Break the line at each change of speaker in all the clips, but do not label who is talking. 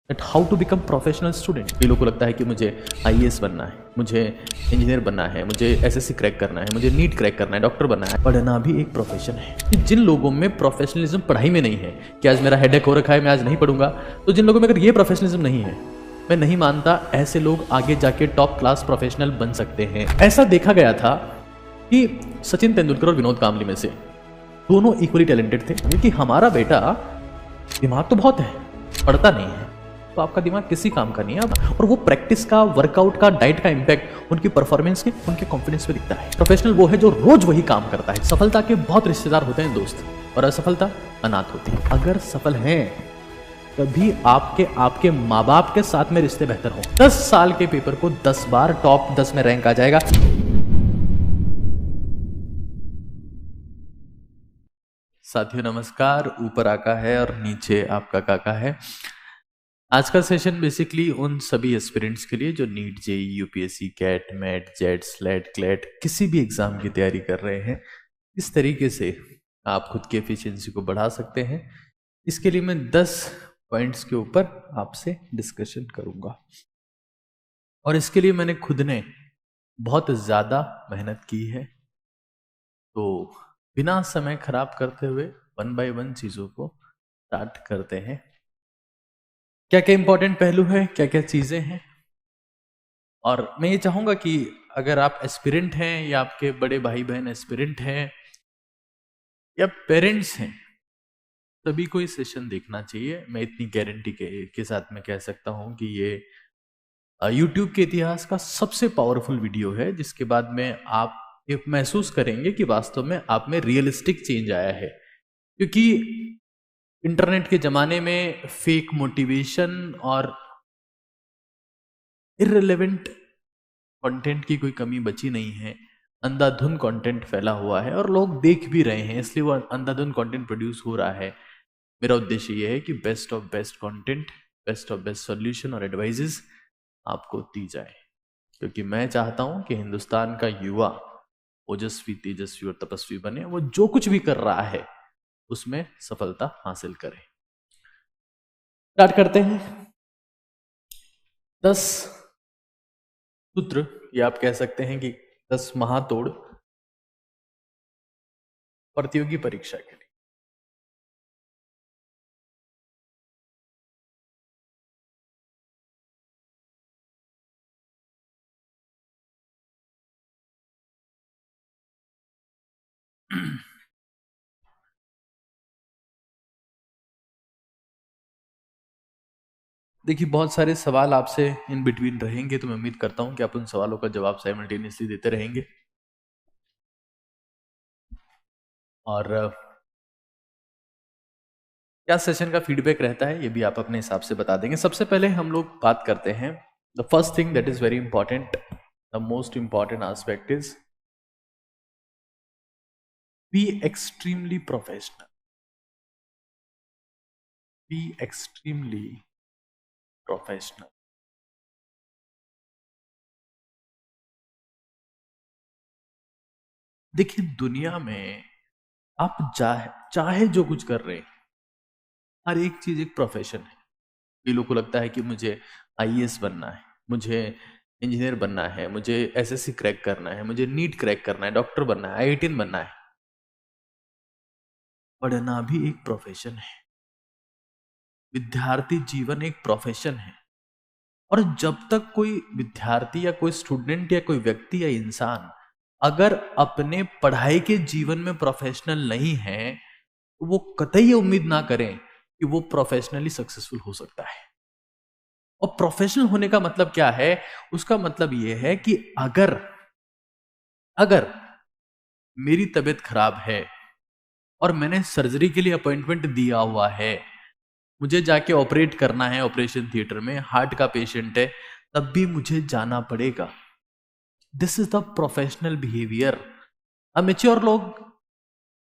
That how to become professional student. कई लोगों को लगता है कि मुझे आईएएस बनना है, मुझे इंजीनियर बनना है, मुझे एसएससी क्रैक करना है, मुझे नीट क्रैक करना है, डॉक्टर बनना है। पढ़ना भी एक प्रोफेशन है। जिन लोगों में प्रोफेशनलिज्म पढ़ाई में नहीं है कि आज मेरा हेडेक हो रखा है मैं आज नहीं पढ़ूंगा, तो जिन लोगों में अगर ये प्रोफेशनलिज्म नहीं है, मैं नहीं मानता ऐसे लोग आगे जाके टॉप क्लास प्रोफेशनल बन सकते हैं। ऐसा देखा गया था कि सचिन तेंदुलकर और विनोद कांबली में से दोनों इक्वली टैलेंटेड थे, क्योंकि हमारा बेटा दिमाग तो बहुत है, पढ़ता नहीं है, तो आपका दिमाग किसी काम का नहीं है। और वो प्रैक्टिस का, वर्कआउट का, डाइट का इंपैक्ट उनकी परफॉर्मेंस के, उनके कॉन्फिडेंस पे दिखता है। प्रोफेशनल वो है जो रोज वही काम करता है। सफलता के बहुत रिश्तेदार होते हैं दोस्त, और असफलता अनाथ होती है। अगर सफल हैं तभी आपके माँ बाप के साथ में रिश्ते बेहतर हो। 10 साल के पेपर को 10 बार टॉप 10 में रैंक आ जाएगा। साथियों नमस्कार, ऊपर आका है और नीचे आपका काका है। आज का सेशन बेसिकली उन सभी एस्पिरेंट्स के लिए जो NEET, JEE, UPSC, CAT, MAT, JET, SLAT, CLAT किसी भी एग्जाम की तैयारी कर रहे हैं। इस तरीके से आप खुद की एफिशिएंसी को बढ़ा सकते हैं। इसके लिए मैं 10 पॉइंट्स के ऊपर आपसे डिस्कशन करूंगा, और इसके लिए मैंने खुद ने बहुत ज़्यादा मेहनत की है। तो बिना समय खराब करते हुए 1 बाय 1 चीज़ों को स्टार्ट करते हैं। क्या क्या इंपॉर्टेंट पहलू है, क्या क्या चीज़ें हैं, और मैं ये चाहूँगा कि अगर आप एस्पिरेंट हैं या आपके बड़े भाई बहन एस्पिरेंट हैं या पेरेंट्स हैं, सभी को ये सेशन देखना चाहिए। मैं इतनी गारंटी के साथ में कह सकता हूँ कि ये यूट्यूब के इतिहास का सबसे पावरफुल वीडियो है, जिसके बाद में आप ये महसूस करेंगे कि वास्तव में आप में रियलिस्टिक चेंज आया है। क्योंकि इंटरनेट के ज़माने में फेक मोटिवेशन और इररिलेवेंट कंटेंट की कोई कमी बची नहीं है। अंधाधुन कंटेंट फैला हुआ है और लोग देख भी रहे हैं, इसलिए वो अंधाधुन कंटेंट प्रोड्यूस हो रहा है। मेरा उद्देश्य ये है कि best of best content, best of best solution और एडवाइजेस आपको दी जाए, क्योंकि मैं चाहता हूं कि हिंदुस्तान का युवा ओजस्वी, तेजस्वी और तपस्वी बने। वो जो कुछ भी कर रहा है उसमें सफलता हासिल करे। स्टार्ट करते हैं। 10 सूत्र, या आप कह सकते हैं कि 10 महातोड़ प्रतियोगी परीक्षा के लिए। देखिए, बहुत सारे सवाल आपसे इन बिटवीन रहेंगे, तो मैं उम्मीद करता हूं कि आप उन सवालों का जवाब साइमल्टेनियसली देते रहेंगे। और क्या सेशन का फीडबैक रहता है ये भी आप अपने हिसाब से बता देंगे। सबसे पहले हम लोग बात करते हैं, the first thing that is very important, the most important aspect is be extremely professional. Be extremely professional. देखिए, दुनिया में आप चाहे जो कुछ कर रहे हैं, हर एक चीज एक प्रोफेशन है। कई लोगों को लगता है कि मुझे आईएएस बनना है, मुझे इंजीनियर बनना है, मुझे एसएससी क्रैक करना है, मुझे नीट क्रैक करना है, डॉक्टर बनना है, आईआईटीएन बनना है। पढ़ना भी एक प्रोफेशन है। विद्यार्थी जीवन एक प्रोफेशन है। और जब तक कोई विद्यार्थी या कोई स्टूडेंट या कोई व्यक्ति या इंसान अगर अपने पढ़ाई के जीवन में प्रोफेशनल नहीं है, तो वो कतई ये उम्मीद ना करें कि वो प्रोफेशनली सक्सेसफुल हो सकता है। और प्रोफेशनल होने का मतलब क्या है? उसका मतलब यह है कि अगर अगर मेरी तबीयत खराब है और मैंने सर्जरी के लिए अपॉइंटमेंट दिया हुआ है, मुझे जाके ऑपरेट करना है ऑपरेशन थिएटर में, हार्ट का पेशेंट है, तब भी मुझे जाना पड़ेगा। This is the professional behaviour. अब मेच्योर लोग,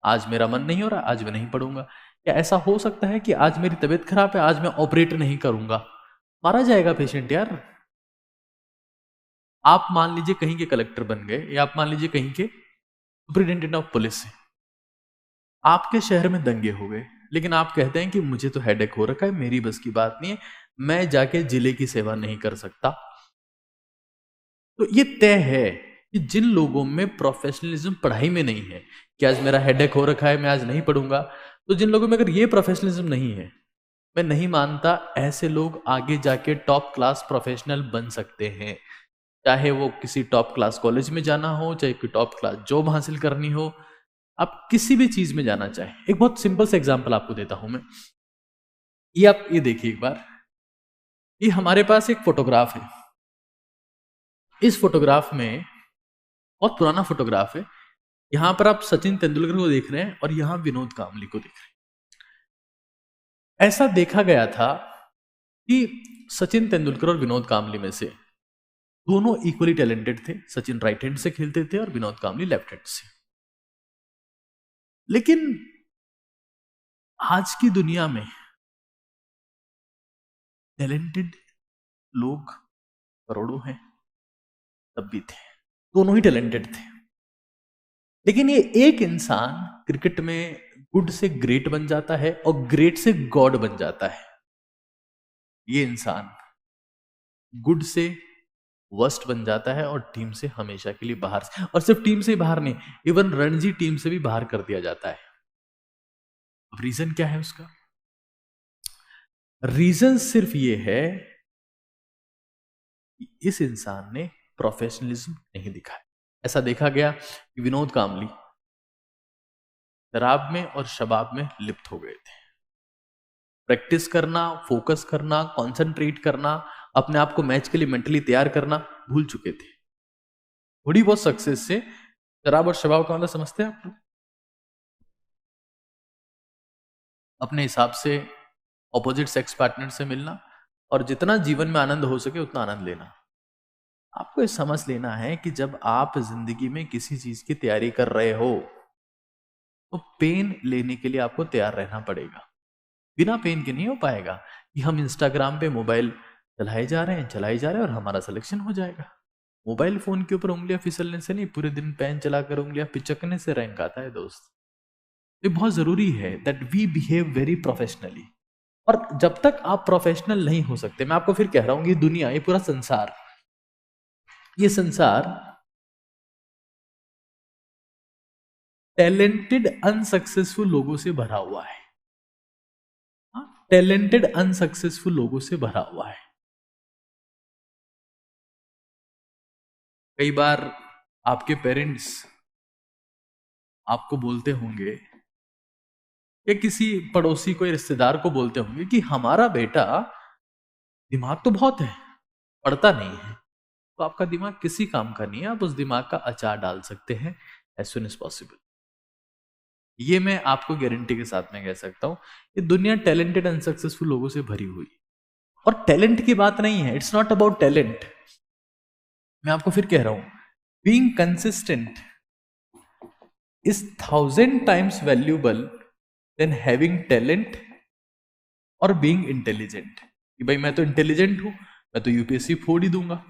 आज मेरा मन नहीं हो रहा, आज मैं नहीं पढ़ूंगा। क्या ऐसा हो सकता है कि आज मेरी तबीयत खराब है, आज मैं ऑपरेट नहीं करूंगा? मारा जाएगा पेशेंट यार। आप मान लीजिए कहीं के कलेक्टर बन गए, या आप मान लीजिए कहीं के सुपरिटेंडेंट ऑफ पुलिस है, आपके शहर में दंगे हो गए, लेकिन आप कहते हैं कि मुझे तो हेडेक हो रखा है, मेरी बस की बात नहीं है, मैं जाके जिले की सेवा नहीं कर सकता। तो ये तय है कि जिन लोगों में प्रोफेशनलिज्म पढ़ाई में नहीं है, कि आज मेरा हेडेक हो रखा है मैं आज नहीं पढ़ूंगा, तो जिन लोगों में अगर ये प्रोफेशनलिज्म नहीं है, मैं नहीं मानता ऐसे लोग आगे जाके टॉप क्लास प्रोफेशनल बन सकते हैं। चाहे वो किसी टॉप क्लास कॉलेज में जाना हो, चाहे कोई टॉप क्लास जॉब हासिल करनी हो, आप किसी भी चीज में जाना चाहे। एक बहुत सिंपल सा एग्जांपल आपको देता हूं मैं। ये आप ये देखिए एक बार, ये हमारे पास एक फोटोग्राफ है। इस फोटोग्राफ में, बहुत पुराना फोटोग्राफ है, यहां पर आप सचिन तेंदुलकर को देख रहे हैं और यहां विनोद कांबली को देख रहे हैं। ऐसा देखा गया था कि सचिन तेंदुलकर और विनोद कांबली में से दोनों इक्वली टैलेंटेड थे। सचिन राइट हैंड से खेलते थे और विनोद कांबली लेफ्ट हैंड से। लेकिन आज की दुनिया में टैलेंटेड लोग करोड़ों हैं, तब भी थे, दोनों ही टैलेंटेड थे। लेकिन ये एक इंसान क्रिकेट में गुड से ग्रेट बन जाता है और ग्रेट से गॉड बन जाता है। ये इंसान गुड से वर्स्ट बन जाता है और टीम से हमेशा के लिए बाहर से, और सिर्फ टीम से ही बाहर नहीं, इवन रणजी टीम से भी बाहर कर दिया जाता है। अब रीजन क्या है उसका? रीजन सिर्फ ये है कि इस इंसान ने प्रोफेशनलिज्म नहीं दिखाया। ऐसा देखा गया कि विनोद कांबली शराब में और शबाब में लिप्त हो गए थे। प्रैक्टिस करना, फोकस करना, कंसंट्रेट करना, अपने आप को मैच के लिए मेंटली तैयार करना भूल चुके थे। थोड़ी बहुत सक्सेस से शराब और शबाब का मतलब समझते हैं आप लोग? अपने हिसाब से ऑपोजिट सेक्स पार्टनर से मिलना और जितना जीवन में आनंद हो सके उतना आनंद लेना। आपको ये समझ लेना है कि जब आप जिंदगी में किसी चीज की तैयारी कर रहे हो तो पेन लेने के लिए आपको तैयार रहना पड़ेगा। बिना पेन के नहीं हो पाएगा कि हम इंस्टाग्राम पे मोबाइल चलाए जा रहे हैं और हमारा सिलेक्शन हो जाएगा। मोबाइल फोन के ऊपर उंगलियां फिसलने से नहीं, पूरे दिन पेन चलाकर उंगलियां पिचकने से रैंक आता है दोस्त। ये बहुत जरूरी है that we behave very professionally. और जब तक आप प्रोफेशनल नहीं हो सकते, मैं आपको फिर कह रहा हूं, ये दुनिया, ये पूरा संसार, ये संसार टैलेंटेड अनसक्सेसफुल लोगों से भरा हुआ है। टैलेंटेड अनसक्सेसफुल लोगों से भरा हुआ है। कई बार आपके पेरेंट्स आपको बोलते होंगे या किसी पड़ोसी को, रिश्तेदार को बोलते होंगे कि हमारा बेटा दिमाग तो बहुत है, पढ़ता नहीं है। तो आपका दिमाग किसी काम का नहीं है, आप उस दिमाग का अचार डाल सकते हैं एज सुन एज पॉसिबल। ये मैं आपको गारंटी के साथ में कह सकता हूं कि दुनिया टैलेंटेड अनसक्सेसफुल लोगों से भरी हुई। और टैलेंट की बात नहीं है, इट्स नॉट अबाउट टैलेंट। मैं आपको फिर कह रहा हूं, being consistent is 1000 times valuable than having talent और बीइंग इंटेलिजेंट। कि भाई मैं तो इंटेलिजेंट हूं, मैं तो यूपीएससी फोड़ ही दूंगा,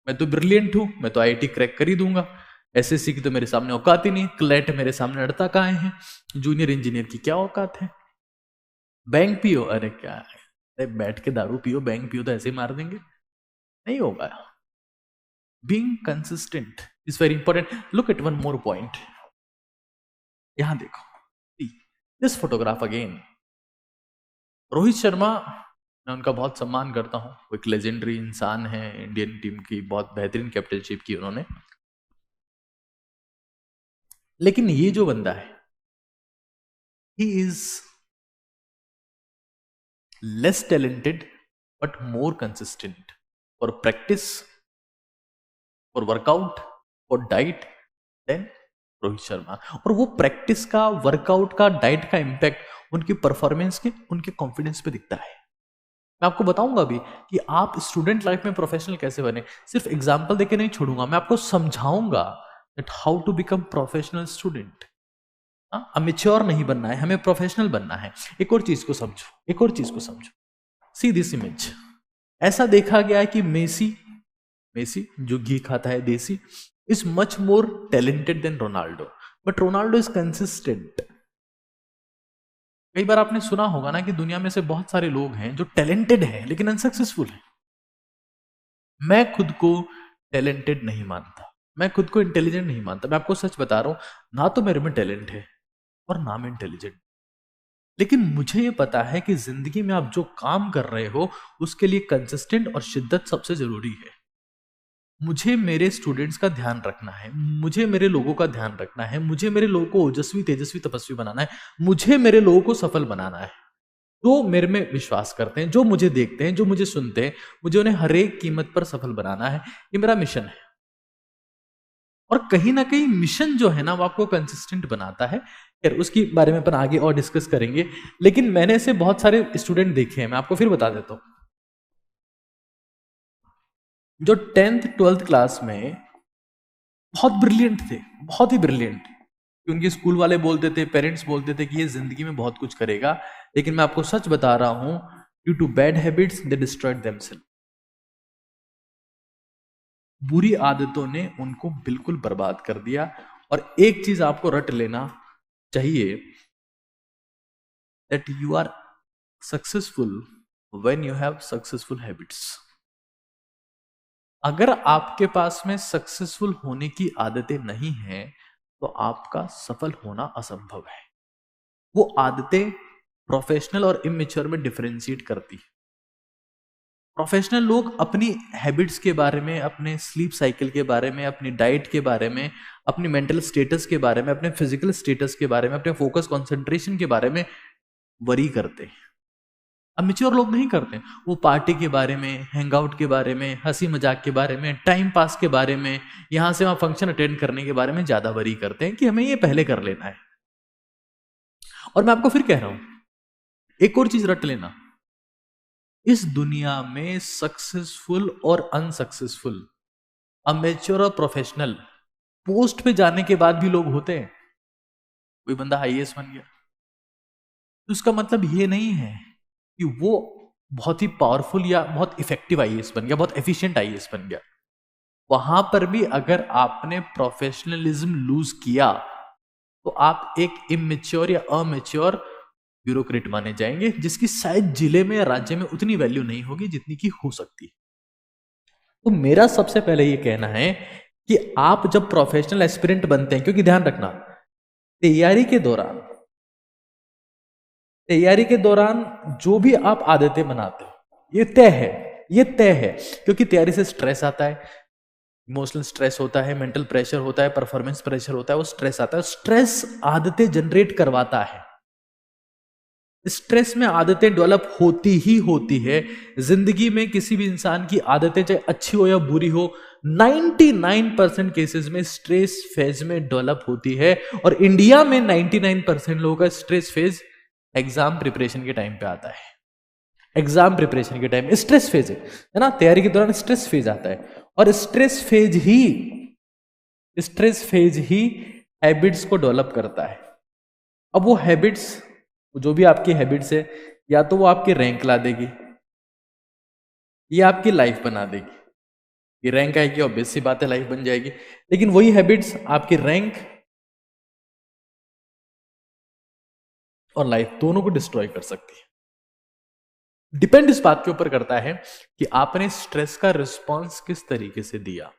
मैं तो ब्रिलियंट हूं, मैं तो आईआईटी क्रैक कर ही दूंगा, एसएससी की तो मेरे सामने औकात ही नहीं, क्लैट मेरे सामने अड़ता कहाँ है, जूनियर इंजीनियर की क्या औकात है, बैंक पियो, अरे क्या है, अरे बैठ के दारू पियो, बैंक पियो तो ऐसे ही मार देंगे, नहीं होगा। Being consistent is very important. Look at one more point, यहां देखो, this photograph again. Rohit Sharma, मैं उनका बहुत सम्मान करता हूं, वो एक लेजेंडरी इंसान है, इंडियन टीम की बहुत बेहतरीन कैप्टनशिप की उन्होंने। लेकिन ये जो बंदा है, he is less talented but more consistent for practice, for workout, for diet than Rohit Sharma. और वो प्रैक्टिस का, वर्कआउट का, डाइट का इंपैक्ट उनकी परफॉर्मेंस के, उनके कॉन्फिडेंस पे दिखता है। मैं आपको बताऊंगा अभी कि आप स्टूडेंट लाइफ में प्रोफेशनल कैसे बने। सिर्फ एग्जांपल देके नहीं छोड़ूंगा, मैं आपको समझाऊंगा that how to become professional student. Amateur नहीं बनना है, हमें प्रोफेशनल बनना है। एक और चीज को समझो, एक और चीज को समझो। See this image. ऐसा देखा गया है कि मेसी, मेसी जो घी खाता है Desi, is much more talented than Ronaldo, but Ronaldo is consistent. कई बार आपने सुना होगा ना कि दुनिया में से बहुत सारे लोग हैं जो टैलेंटेड हैं लेकिन अनसक्सेसफुल हैं। मैं खुद को टैलेंटेड नहीं मानता, मैं खुद को इंटेलिजेंट नहीं मानता। मैं आपको सच बता रहा हूं, ना तो मेरे में टैलेंट है और ना मैं इंटेलिजेंट। लेकिन मुझे ये पता है कि जिंदगी में आप जो काम कर रहे हो उसके लिए कंसिस्टेंट और शिद्दत सबसे जरूरी है। मुझे मेरे स्टूडेंट्स का ध्यान रखना है, मुझे मेरे लोगों का ध्यान रखना है, मुझे मेरे लोगों को ओजस्वी तेजस्वी तपस्वी बनाना है, मुझे मेरे लोगों को सफल बनाना है। जो मेरे में विश्वास करते हैं, जो मुझे देखते हैं, जो मुझे सुनते हैं, मुझे उन्हें हर एक कीमत पर सफल बनाना है। ये मेरा मिशन है। और कहीं ना कहीं मिशन जो है ना वो आपको कंसिस्टेंट बनाता है। फिर उसके बारे में अपन आगे और डिस्कस करेंगे। लेकिन मैंने ऐसे बहुत सारे स्टूडेंट देखे हैं, मैं आपको फिर बता देता हूं, जो 10th 12th क्लास में बहुत ब्रिलियंट थे, बहुत ही ब्रिलियंट। उनके स्कूल वाले बोलते थे, पेरेंट्स बोलते थे कि ये जिंदगी में बहुत कुछ करेगा। लेकिन मैं आपको सच बता रहा हूं, due to bad habits they destroyed themselves. बुरी आदतों ने उनको बिल्कुल बर्बाद कर दिया। और एक चीज आपको रट लेना चाहिए, that you are successful when you have successful habits. अगर आपके पास में सक्सेसफुल होने की आदतें नहीं हैं तो आपका सफल होना असंभव है। वो आदतें प्रोफेशनल और इमेच्योर में डिफरेंशिएट करती है। प्रोफेशनल लोग अपनी हैबिट्स के बारे में, अपने स्लीप साइकिल के बारे में, अपनी डाइट के बारे में, अपनी मेंटल स्टेटस के बारे में, अपने फिजिकल स्टेटस के बारे में, अपने फोकस कंसंट्रेशन के बारे में वरी करते हैं। अब मेच्योर लोग नहीं करते। वो पार्टी के बारे में, हैंग आउट के बारे में, हंसी मजाक के बारे में, टाइम पास के बारे में, यहां से वहां फंक्शन अटेंड करने के बारे में ज्यादा वरी करते हैं कि हमें ये पहले कर लेना है। और मैं आपको फिर कह रहा हूं, एक और चीज रट लेना, इस दुनिया में सक्सेसफुल और अनसक्सेसफुल, अमेच्योर और प्रोफेशनल, पोस्ट पे जाने के बाद भी लोग होते हैं। कोई बंदा आईएएस बन गया तो उसका मतलब ये नहीं है कि वो बहुत ही पावरफुल या बहुत इफेक्टिव आईएएस बन गया, बहुत एफिशिएंट आईएएस बन गया। वहां पर भी अगर आपने प्रोफेशनलिज्म लूज किया तो आप एक इमेच्योर या अमेच्योर ब्यूरोक्रेट माने जाएंगे, जिसकी शायद जिले में या राज्य में उतनी वैल्यू नहीं होगी जितनी की हो सकती है। तो मेरा सबसे पहले ये कहना है कि आप जब प्रोफेशनल एस्पिरेंट बनते हैं, क्योंकि ध्यान रखना, तैयारी के दौरान जो भी आप आदतें बनाते हो ये तय है, ये तय है। क्योंकि तैयारी से स्ट्रेस आता है, इमोशनल स्ट्रेस होता है, मेंटल प्रेशर होता है, परफॉर्मेंस प्रेशर होता है, वो स्ट्रेस आता है। स्ट्रेस आदतें जनरेट करवाता है। स्ट्रेस में आदतें डेवलप होती ही होती है। जिंदगी में किसी भी इंसान की आदतें चाहे अच्छी हो या बुरी हो, 99% केसेस में स्ट्रेस फेज में डेवलप होती है। और इंडिया में 99% लोगों का स्ट्रेस फेज एग्जाम प्रिपरेशन के टाइम पे आता है। एग्जाम प्रिपरेशन के टाइम स्ट्रेस फेज है ना, तैयारी के दौरान स्ट्रेस फेज आता है। और स्ट्रेस फेज ही हैबिट्स को डेवलप करता है। अब वो हैबिट्स, जो भी आपकी हैबिट्स है, या तो वो आपकी रैंक ला देगी या आपकी लाइफ बना देगी। ये रैंक आएगी, ऑब्वियस सी बात है, लाइफ बन जाएगी। लेकिन वही हैबिट्स आपकी रैंक और लाइफ दोनों को डिस्ट्रॉय कर सकती है। डिपेंड इस बात के ऊपर करता है कि आपने स्ट्रेस का रिस्पॉन्स किस तरीके से दिया,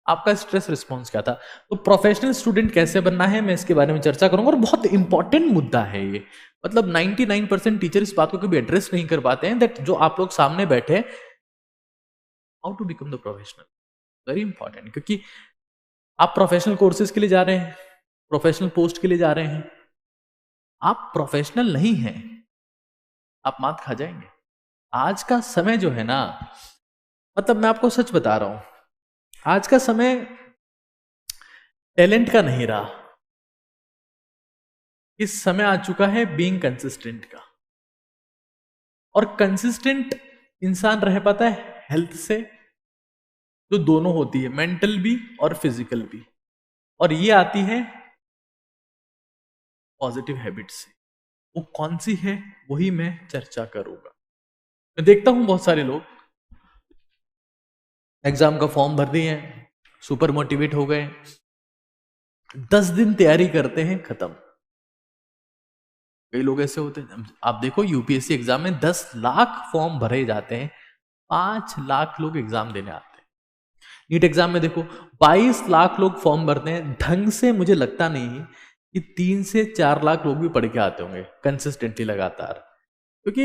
आपका स्ट्रेस रिस्पॉन्स क्या था। तो प्रोफेशनल स्टूडेंट कैसे बनना है, मैं इसके बारे में चर्चा करूंगा। और बहुत इंपॉर्टेंट मुद्दा है ये। मतलब 99% टीचर इस बात को कभी एड्रेस नहीं कर पाते हैं, दैट जो आप लोग सामने बैठे, how to become the professional, very important. क्योंकि आप प्रोफेशनल कोर्सेज के लिए जा रहे हैं, प्रोफेशनल पोस्ट के लिए जा रहे हैं, आप प्रोफेशनल नहीं हैं, आप मात खा जाएंगे। आज का समय जो है ना, मतलब मैं आपको सच बता रहा हूं, आज का समय टैलेंट का नहीं रहा, इस समय आ चुका है बीइंग कंसिस्टेंट का। और कंसिस्टेंट इंसान रह पाता है हेल्थ से, जो दोनों होती है, मेंटल भी और फिजिकल भी। और ये आती है पॉजिटिव हैबिट से। वो कौन सी है वही मैं चर्चा करूंगा। मैं देखता हूं बहुत सारे लोग एग्जाम का फॉर्म भर दिए हैं, सुपर मोटिवेट हो गए, 10 दिन तैयारी करते हैं, खत्म। कई लोग ऐसे होते हैं, आप देखो यूपीएससी एग्जाम में 10 लाख फॉर्म भरे जाते हैं, 5 लाख लोग एग्जाम देने आते हैं। नीट एग्जाम में देखो 22 लाख लोग फॉर्म भरते हैं, ढंग से मुझे लगता नहीं कि 3 से 4 लाख लोग भी पढ़ के आते होंगे कंसिस्टेंटली लगातार, क्योंकि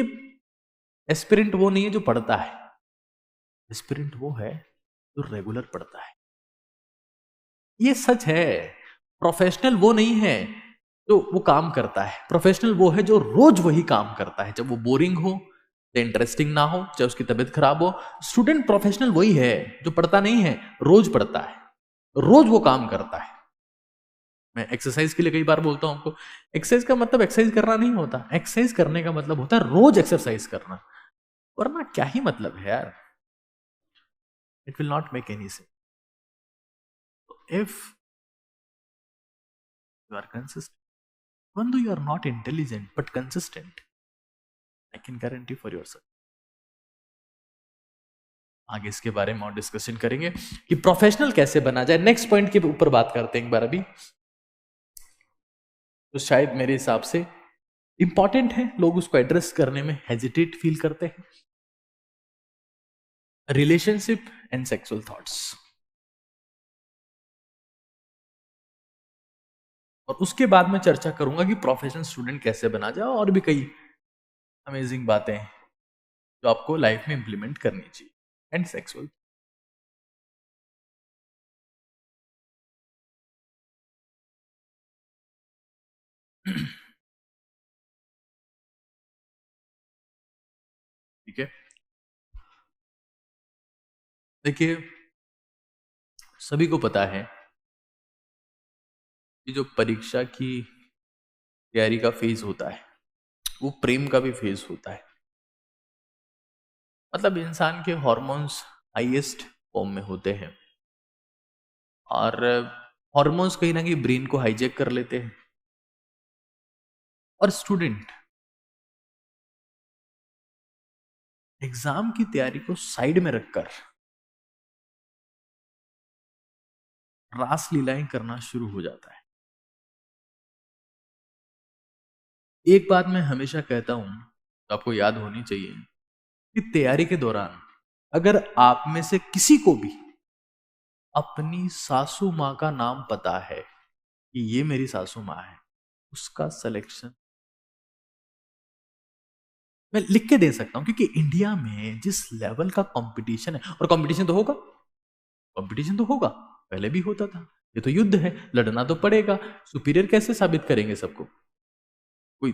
एस्पिरेंट वो नहीं है जो पढ़ता है, एस्पिरेंट वो है जो रेगुलर पढ़ता है। ये सच है। प्रोफेशनल वो नहीं है जो वो काम करता है, प्रोफेशनल वो है जो रोज वही काम करता है, जब वो बोरिंग हो, चाहे इंटरेस्टिंग ना हो, चाहे उसकी तबीयत खराब हो। स्टूडेंट प्रोफेशनल वही है जो पढ़ता नहीं है, रोज पढ़ता है, रोज वो काम करता है। मैं एक्सरसाइज के लिए कई बार बोलता हूं आपको, एक्सरसाइज का मतलब एक्सरसाइज करना नहीं होता, एक्सरसाइज करने का मतलब होता है रोज एक्सरसाइज करना, वरना क्या ही मतलब है यार, it will not make any sense. If you are consistent, even though you are not intelligent but consistent, I can guarantee for yourself। आगे इसके बारे में और डिस्कशन करेंगे कि प्रोफेशनल कैसे बना जाए। नेक्स्ट पॉइंट के ऊपर बात करते हैं एक बार अभी, तो शायद मेरे हिसाब से इंपॉर्टेंट है, लोग उसको एड्रेस करने में हेजिटेट फील करते हैं। रिलेशनशिप एंड सेक्सुअल थॉट्स, और उसके बाद मैं चर्चा करूंगा कि प्रोफेशनल स्टूडेंट कैसे बना जाए, और भी कई अमेजिंग बातें हैं जो आपको लाइफ में इंप्लीमेंट करनी चाहिए। एंड सेक्सुअल, ठीक है। देखिए सभी को पता है कि जो परीक्षा की तैयारी का फेज होता है वो प्रेम का भी फेज होता है। मतलब इंसान के हॉर्मोन्स हाईएस्ट फॉर्म में होते हैं, और हॉर्मोन्स कहीं ना कहीं ब्रेन को हाईजैक कर लेते हैं, और स्टूडेंट एग्जाम की तैयारी को साइड में रखकर रास लीलाएं करना शुरू हो जाता है। एक बात मैं हमेशा कहता हूं, तो आपको याद होनी चाहिए कि तैयारी के दौरान अगर आप में से किसी को भी अपनी सासू माँ का नाम पता है कि ये मेरी सासू माँ है, उसका सिलेक्शन मैं लिख के दे सकता हूं, क्योंकि इंडिया में जिस लेवल का कंपटीशन है, और कंपटीशन तो होगा, कंपटीशन तो होगा, पहले भी होता था, ये तो युद्ध है, लड़ना तो पड़ेगा। सुपीरियर कैसे साबित करेंगे सबको, कोई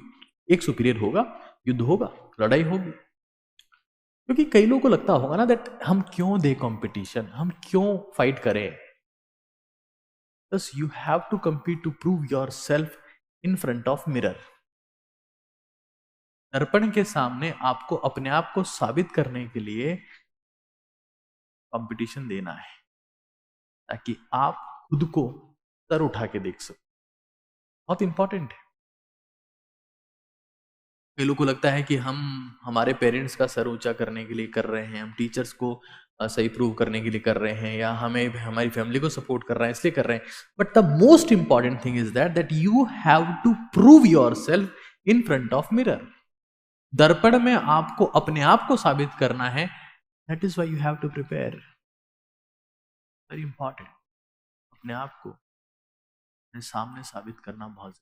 एक सुपीरियर होगा, युद्ध होगा, लड़ाई होगी। क्योंकि कई लोगों को लगता होगा ना दैट हम क्यों दे कंपटीशन, हम क्यों फाइट करें। बस you have to compete to prove your self in front of mirror. दर्पण के सामने आपको अपने आप को साबित करने के लिए कंपटीशन देना है, ताकि आप खुद को सर उठा के देख सको। बहुत इंपॉर्टेंट है। कई लोगों को लगता है कि हम हमारे पेरेंट्स का सर ऊंचा करने के लिए कर रहे हैं, हम टीचर्स को सही प्रूव करने के लिए कर रहे हैं, या हमें हमारी फैमिली को सपोर्ट कर रहे हैं इसलिए कर रहे हैं। But the most important thing is that you have to prove your self in front of mirror. दर्पण में आपको अपने आप को साबित करना है, that is why you have to prepare. Very important, अपने आप को अपने सामने साबित करना बहुत।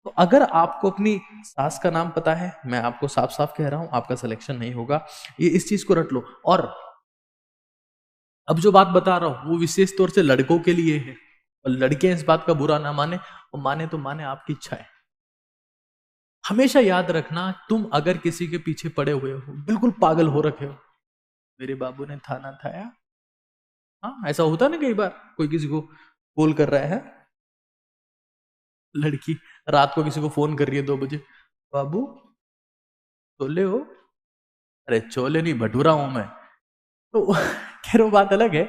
तो अगर आपको अपनी सास का नाम पता है, मैं आपको साफ साफ कह रहा हूं आपका सिलेक्शन नहीं होगा, ये इस चीज को रट लो। और अब जो बात बता रहा हूं वो विशेष तौर से लड़कों के लिए है, और लड़कियां इस बात का बुरा ना माने, और माने तो माने, आपकी इच्छा है। हमेशा याद रखना, तुम अगर किसी के पीछे पड़े हुए हो, बिल्कुल पागल हो रखे हो, मेरे बाबू ने थाना थाया, हाँ ऐसा होता ना कई बार, कोई किसी को कॉल कर रहा है, लड़की रात को किसी को फोन कर रही है 2 बजे, बाबू चोले हो, अरे चोले नहीं भटूरा हूं मैं। तो खैर वो बात अलग है,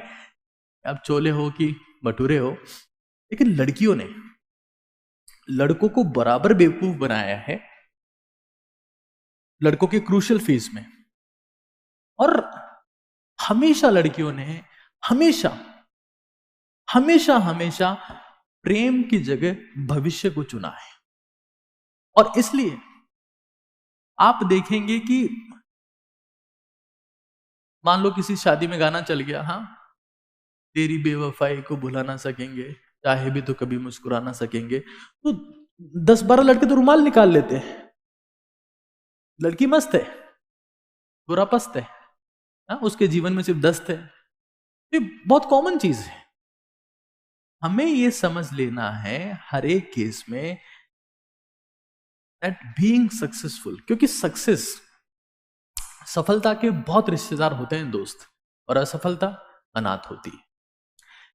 अब चोले हो कि भटूरे हो, लेकिन लड़कियों ने लड़कों को बराबर बेवकूफ बनाया है लड़कों के क्रूशियल फेज में। और हमेशा लड़कियों ने हमेशा हमेशा हमेशा प्रेम की जगह भविष्य को चुना है। और इसलिए आप देखेंगे कि मान लो किसी शादी में गाना चल गया, हाँ, तेरी बेवफाई को भुला ना सकेंगे, चाहे भी तो कभी मुस्कुरा ना सकेंगे, तो 10-12 लड़के तो रुमाल निकाल लेते हैं, लड़की मस्त है, बुरा पस्त है, हाँ, उसके जीवन में सिर्फ दस्त है। ये बहुत कॉमन चीज है। हमें ये समझ लेना है हर एक केस में दैट बीइंग सक्सेसफुल, क्योंकि सक्सेस, सफलता के बहुत रिश्तेदार होते हैं दोस्त, और असफलता अनाथ होती है।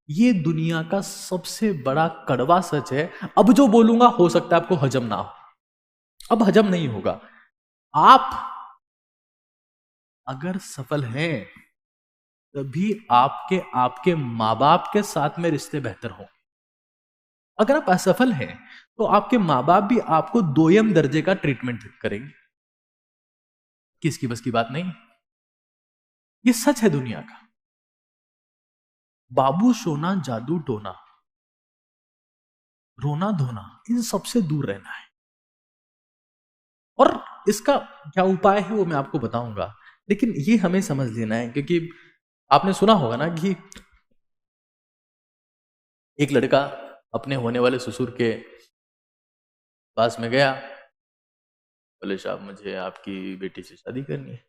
ये दुनिया का सबसे बड़ा कड़वा सच है। अब जो बोलूंगा हो सकता है आपको हजम ना हो, अब हजम नहीं होगा। आप अगर सफल हैं तभी आपके आपके माँ बाप के साथ में रिश्ते बेहतर होंगे। अगर आप असफल हैं तो आपके माँ बाप भी आपको दोयम दर्जे का ट्रीटमेंट करेंगे। किसकी बस की बात नहीं, ये सच है दुनिया का। बाबू सोना जादू टोना, रोना धोना, इन सबसे दूर रहना है। और इसका क्या उपाय है वो मैं आपको बताऊंगा, लेकिन ये हमें समझ लेना है, क्योंकि आपने सुना होगा ना कि एक लड़का अपने होने वाले ससुर के पास में गया, बोले साहब मुझे आपकी बेटी से शादी करनी है।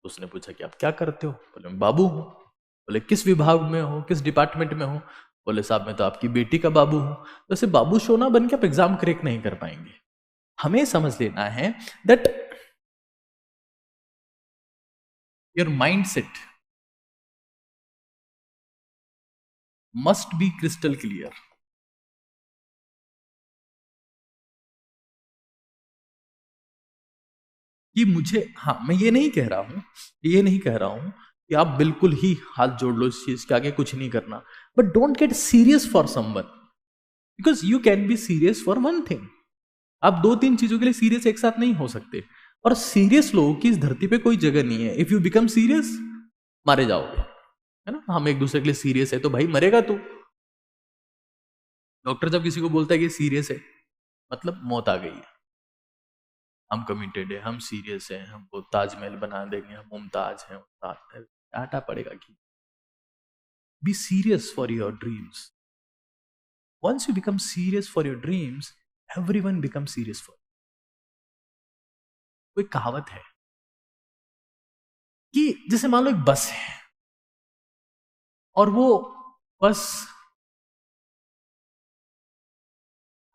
उसने पूछा कि आप क्या करते हो? बोले मैं बाबू हूं। बोले किस विभाग में हो, किस डिपार्टमेंट में हो? बोले साहब मैं तो आपकी बेटी का बाबू हूं। तो ऐसे बाबू सोना बन के आप एग्जाम क्रैक नहीं कर पाएंगे। हमें समझ लेना है that your mind set must be crystal clear. कि मुझे, हाँ, मैं ये नहीं कह रहा हूं कि आप बिल्कुल ही हाथ जोड़ लो इस चीज के आगे, कुछ नहीं करना, but don't get serious for someone, because you can be serious for one thing. आप 2-3 चीजों के लिए सीरियस एक साथ नहीं हो सकते, और सीरियस लोगों की इस धरती पे कोई जगह नहीं है। इफ यू बिकम सीरियस, मारे जाओगे, है ना। हम एक दूसरे के लिए सीरियस है तो भाई मरेगा तू। डॉक्टर जब किसी को बोलता है कि सीरियस है, मतलब मौत आ गई है। हम कमिटेड है, हम सीरियस है, हमको ताजमहल बना देंगे, हम मुमताज हैं, आटा पड़ेगा कि be serious for your dreams. Once you become serious for your dreams, everyone become serious for. कोई कहावत है कि जैसे मान लो एक बस है, और वो बस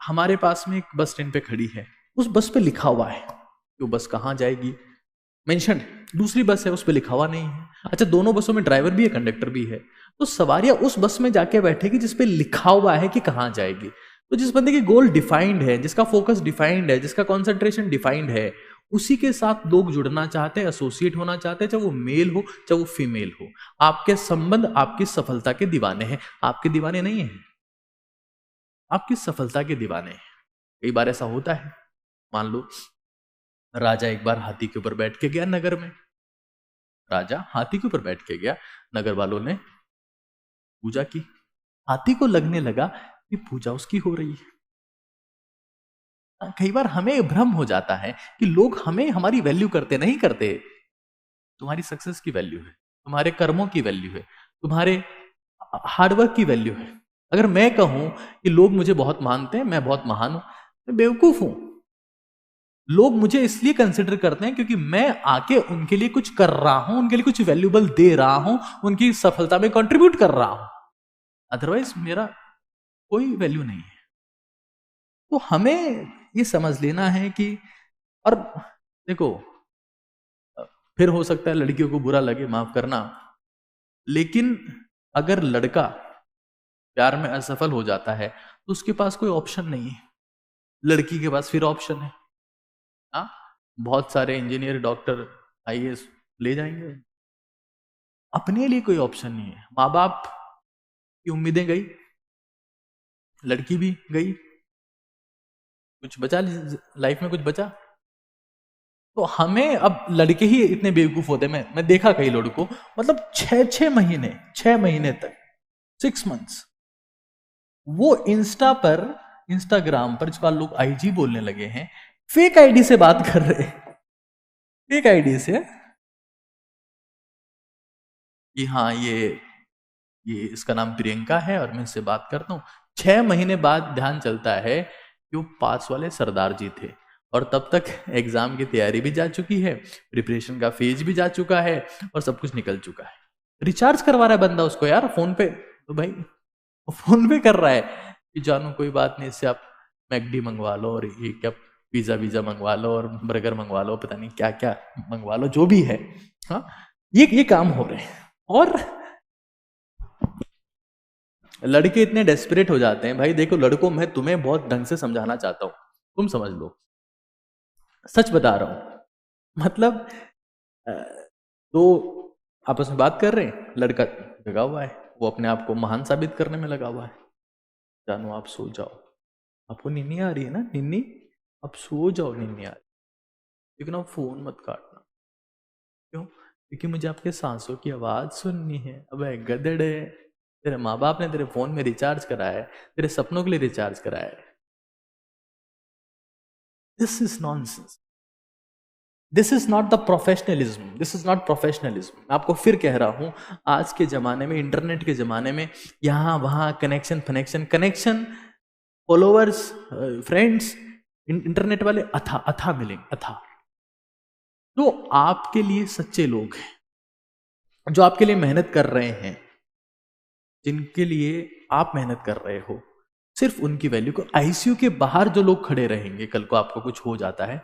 हमारे पास में एक बस स्टैंड पे खड़ी है, उस बस पे लिखा हुआ है कि वो बस कहां जाएगी, मेंशन। दूसरी बस है उस पे लिखा हुआ नहीं है। अच्छा, दोनों बसों में ड्राइवर भी है, कंडक्टर भी है, तो सवारियां उस बस में जाके बैठेगी जिस पे लिखा हुआ है कि कहां जाएगी। तो जिस बंदे की गोल डिफाइंड है, जिसका फोकस डिफाइंड है, जिसका कॉन्सेंट्रेशन डिफाइंड है, उसी के साथ लोग जुड़ना चाहते हैं, एसोसिएट होना चाहते हैं, चाहे वो मेल हो चाहे वो फीमेल हो। आपके संबंध आपकी सफलता के दीवाने हैं, आपके दीवाने नहीं है, आपकी सफलता के दीवाने हैं। कई बार ऐसा होता है, मान लो राजा एक बार हाथी के ऊपर बैठ के गया नगर में। राजा हाथी के ऊपर बैठ के गया, नगर वालों ने पूजा की, हाथी को लगने लगा कि पूजा उसकी हो रही है। कई बार हमें भ्रम हो जाता है कि लोग हमें, हमारी वैल्यू करते नहीं करते। तुम्हारी सक्सेस की वैल्यू है, तुम्हारे कर्मों की वैल्यू है, तुम्हारे हार्डवर्क की वैल्यू है। अगर मैं कहूं कि लोग मुझे बहुत मानते हैं, मैं बहुत महान हूं, मैं बेवकूफ हूं। लोग मुझे इसलिए कंसिडर करते हैं क्योंकि मैं आके उनके लिए कुछ कर रहा हूं, उनके लिए कुछ वैल्यूबल दे रहा हूं, उनकी सफलता में कंट्रीब्यूट कर रहा हूं। अदरवाइज मेरा कोई वैल्यू नहीं है। तो हमें ये समझ लेना है कि, और देखो, फिर हो सकता है लड़कियों को बुरा लगे, माफ करना, लेकिन अगर लड़का प्यार में असफल हो जाता है तो उसके पास कोई ऑप्शन नहीं है। लड़की के पास फिर ऑप्शन है। हाँ, बहुत सारे इंजीनियर, डॉक्टर, आईएएस ले जाएंगे। अपने लिए कोई ऑप्शन नहीं है। माँ बाप की उम्मीदें गई, लड़की भी गई, कुछ बचा लाइफ में, कुछ बचा? तो हमें अब लड़के ही इतने बेवकूफ होते हैं। मैं देखा कई लड़कों को, मतलब 6 महीने तक, 6 मंथ्स, वो इंस्टा पर इंस्टाग्राम पर जिसको लोग आईजी बोलने लगे हैं, फेक आईडी से बात कर रहे हैं, फेक आईडी से कि हाँ ये इसका नाम प्रियंका है और मैं इससे बात करता हूँ। 6 महीने बाद ध्यान चलता है कि वो पास वाले सरदार जी थे और तब तक एग्जाम की तैयारी भी जा चुकी है, प्रिपरेशन का फेज भी जा चुका है और सब कुछ निकल चुका है। रिचार्ज करवा रहा है बंदा उसको यार फोन पे, तो भाई फोन पे कर रहा है कि जानो कोई बात नहीं, इससे आप मैकडी मंगवा लो और ये क्या पिज्जा विज़ा मंगवा लो और बर्गर मंगवा लो, पता नहीं क्या क्या मंगवा लो, जो भी है। हाँ, ये काम हो रहे हैं। और लड़के इतने डेस्परेट हो जाते हैं। भाई देखो लड़कों, मैं तुम्हें बहुत ढंग से समझाना चाहता हूं, तुम समझ लो, सच बता रहा हूं। मतलब तो आपस में बात कर रहे हैं, लड़का लगा हुआ है, वो अपने आप को महान साबित करने में लगा हुआ है। जानो आप सो जाओ, आपको नींद आ रही है ना, निन्नी आप सो जाओ, नींद आ रही, लेकिन आप फोन मत काटना। क्यों? क्योंकि मुझे आपके सांसों की आवाज सुननी है। अबे गधेड़े, तेरे माँ बाप ने तेरे फोन में रिचार्ज कराया है, तेरे सपनों के लिए रिचार्ज कराया है। This is nonsense, this is not the professionalism, this is not professionalism. आपको फिर कह रहा हूं, आज के जमाने में, इंटरनेट के जमाने में, यहां वहां connection connection, followers, friends, internet वाले अथा अथा मिलेंगे, अथा। तो आपके लिए सच्चे लोग हैं, जो आपके लिए मेहनत कर रहे हैं, जिनके लिए आप मेहनत कर रहे हो, सिर्फ उनकी वैल्यू को, आईसीयू के बाहर जो लोग खड़े रहेंगे, कल को आपको कुछ हो जाता है,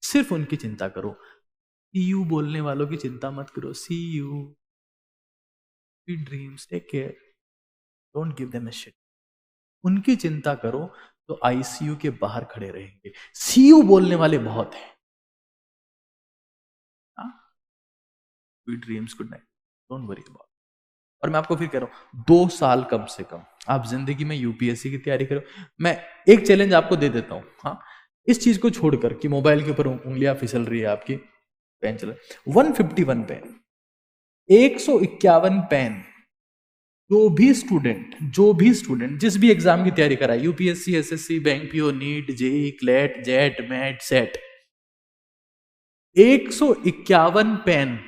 सिर्फ उनकी चिंता करो। सी यू बोलने वालों की चिंता मत करो। See you, dreams, take care, don't give them a shit. उनकी चिंता करो तो आईसीयू के बाहर खड़े रहेंगे। सी यू बोलने वाले बहुत हैं। Dreams, good night, don't worry about. और मैं आपको फिर कह रहा हूं, 2 साल कम से कम आप जिंदगी में यूपीएससी की तैयारी करो। मैं एक चैलेंज आपको दे देता हूं, हाँ, इस चीज को छोड़कर कि मोबाइल के ऊपर उंगलियां फिसल रही है आपकी, पेन चला, 151 पेन, 151 पेन, जो भी स्टूडेंट जिस भी एग्जाम की तैयारी कराए, UPSC, SSC, bank PO, NEET, JEE, CLAT, JET, MAT, SET, 151 pen